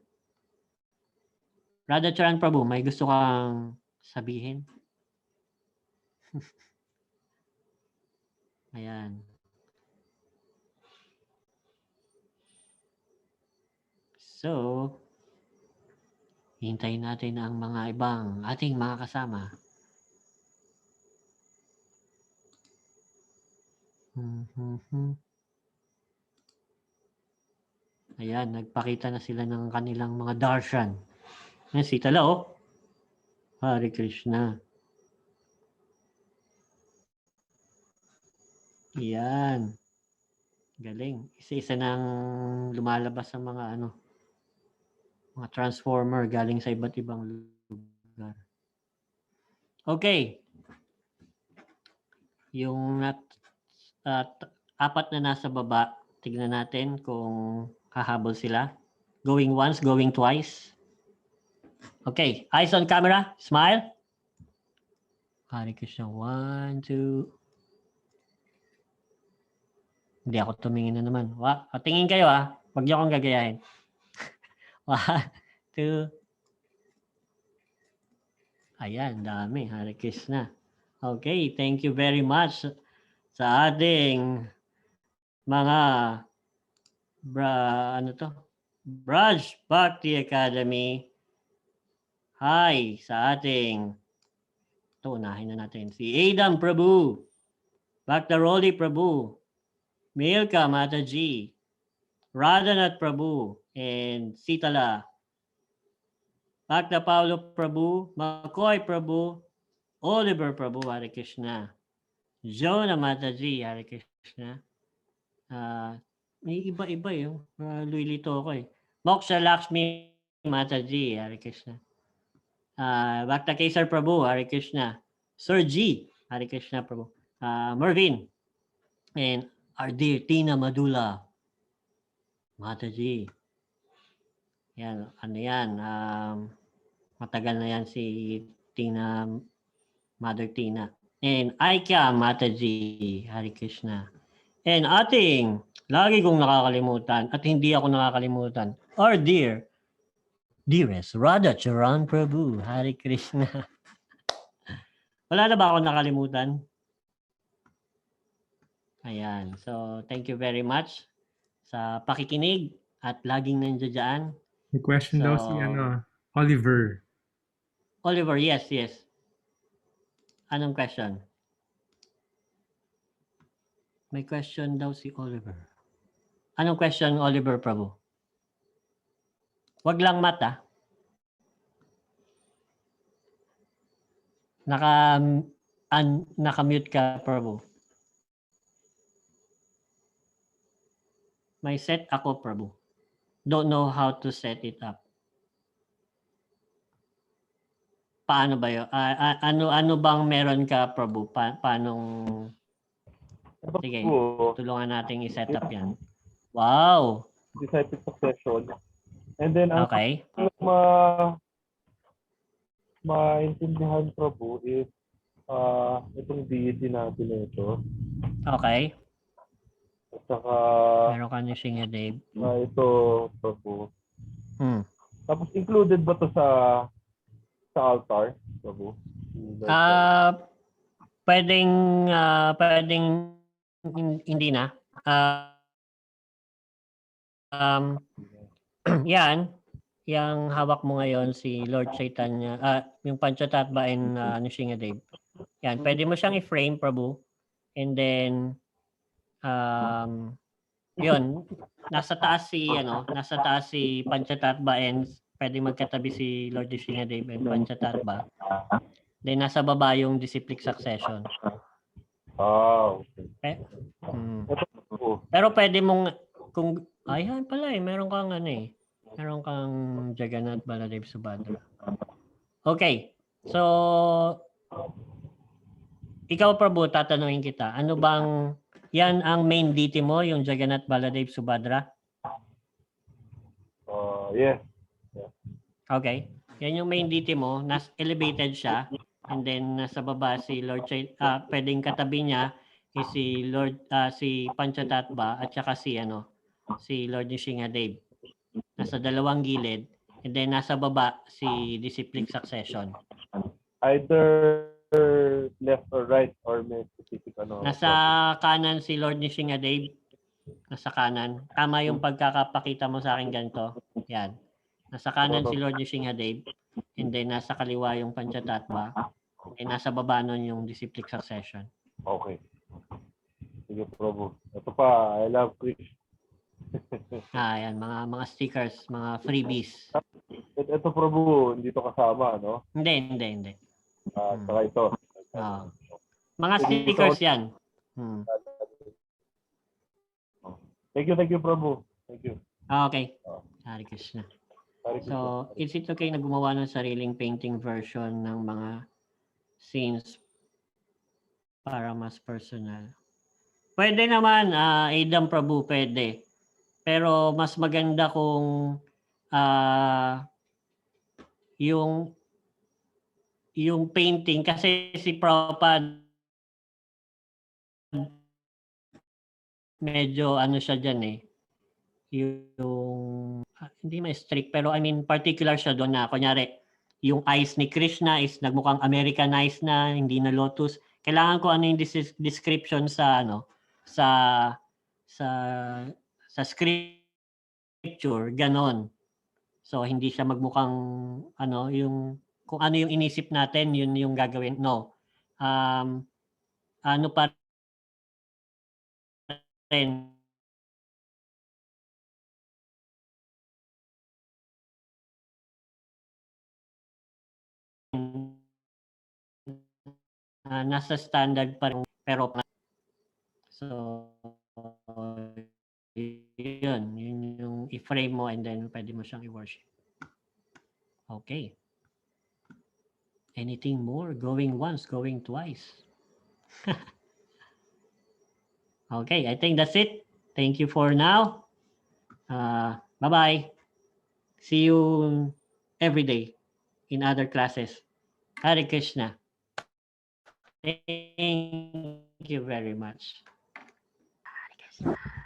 Radha Charan Prabhu, may gusto kang sabihin? Ayan. So, hintayin natin ang mga ibang ating mga kasama. Ayan, nagpakita na sila ng kanilang mga darshan. Ayan, si Tala, oh. Hare Krishna. Ayan. Galing. Isa-isa nang lumalabas sa mga mga transformer galing sa iba't ibang lugar. Okay. Yung apat na nasa baba, tignan natin kung hahabol sila. Going once, going twice. Okay, eyes on camera, smile. Hare Krishna, 1, 2. Hindi ako tumingin na naman. Tingin kayo Huwag niyo akong gagayahin. 1, 2. Ayan, dami. Hare Krishna. Okay, thank you very much sa ating mga Braj Bhakti Academy. Hi sa ating unahin na natin si Adam Prabhu, Bhakta Rolly Prabhu, Milka Mataji, Radhanath Prabhu, and Sitala. Bhakta Paulo Prabhu, McCoy Prabhu, Oliver Prabhu, Hare Krishna. Jonah Mataji, Hare Krishna. May iba-iba yung lulito ako eh. Moksha Lakshmi Mataji, Hare Krishna. Bhakta Kesar Prabhu, Hare Krishna. Sir G, Hare Krishna Prabhu. Mervin. And our dear Tina Madula Mataji. Yan, ano yan. Matagal na yan si Tina, Mother Tina. And Aikya Mataji, Hare Krishna. And ating, lagi kong nakakalimutan at hindi ako nakakalimutan, our dearest Radha Charan Prabhu, Hare Krishna. Wala na ba ako nakalimutan? Ayan. So, thank you very much sa pakikinig at laging nandiyan dyan. May question daw si Oliver. Oliver, yes. Anong question? May question daw si Oliver. Anong question, Oliver Prabhu? Wag lang mata. Naka-mute ka, Prabhu. May set ako, Prabhu. Don't know how to set it up. Paano ba yun? Ano bang meron ka, Prabhu? Paanong... Sige, tulungan natin i-set up yan. Wow! Disciple succession. And then, okay. Maintindihan, Prabhu, is itong deity natin ito. Okay. At saka... Meron ka ni Shingadev. Ito, Prabhu. Tapos, included ba to sa altar, Prabhu? Pwedeng hindi na. Yan, yung hawak mo ngayon si Lord Chaitanya, yung Panchatattva and Nrsingadev. Yan, pwede mo siyang i-frame, Prabhu. And then yun, nasa taas si Panchatattva and pwede magkatabi si Lord Nrsingadev and Panchatattva. Then nasa baba yung disciplic succession. Okay. Pero pwede mong kung ayan pala meron kang meron kang Jagannath, Baladev, Subhadra. Okay. So ikaw, Prabhu, tatanungin kita. Ano bang yan ang main deity mo, yung Jagannath, Baladev, Subhadra? Yes. Okay. Yan yung main deity mo, elevated siya. And then nasa baba si Lord pwedeng katabi niya is si Lord si Panchatattva at saka si Lord Nrsingadev. Nasa dalawang gilid and then nasa baba si disciplic succession. Either left or right or may specific Nasa kanan si Lord Nrsingadev. Nasa kanan. Tama yung pagkakapakita mo sa akin ganito. Yan. Nasa kanan si Lord Nrsingadev. And then nasa kaliwa yung Panchatattva. And nasa baba nun yung disciplic succession. Okay. Sige, Prabhu. Ito pa, I love Krish. Yan, mga stickers, mga freebies. Ito, Prabhu, hindi to kasama, no? Hindi. Saka ito. Mga stickers yan. Thank you, Prabhu. Thank you. Okay. Hare Krishna. So, is it okay na gumawa ng sariling painting version ng mga scenes para mas personal? Pwede naman, Adam Prabhu, pwede. Pero mas maganda kung yung painting, kasi si Prabhupada medyo siya dyan yung hindi may strict, pero I mean particular siya doon na kunyari yung eyes ni Krishna is nagmukhang Americanized na, hindi na lotus. Kailangan ko ano yung description sa ano sa sa sa scripture, ganon. So hindi siya magmukhang ano yung kung ano yung inisip natin, yun yung gagawin. No. Ano pa rin nasa standard pa rin pero so yun yung i-frame mo and then pwede mo siyang i-worship. Okay. Anything more? Going once, going twice. Okay, I think that's it. Thank you for now. Bye-bye. See you every day in other classes. Hare Krishna. Thank you very much. Hare Krishna.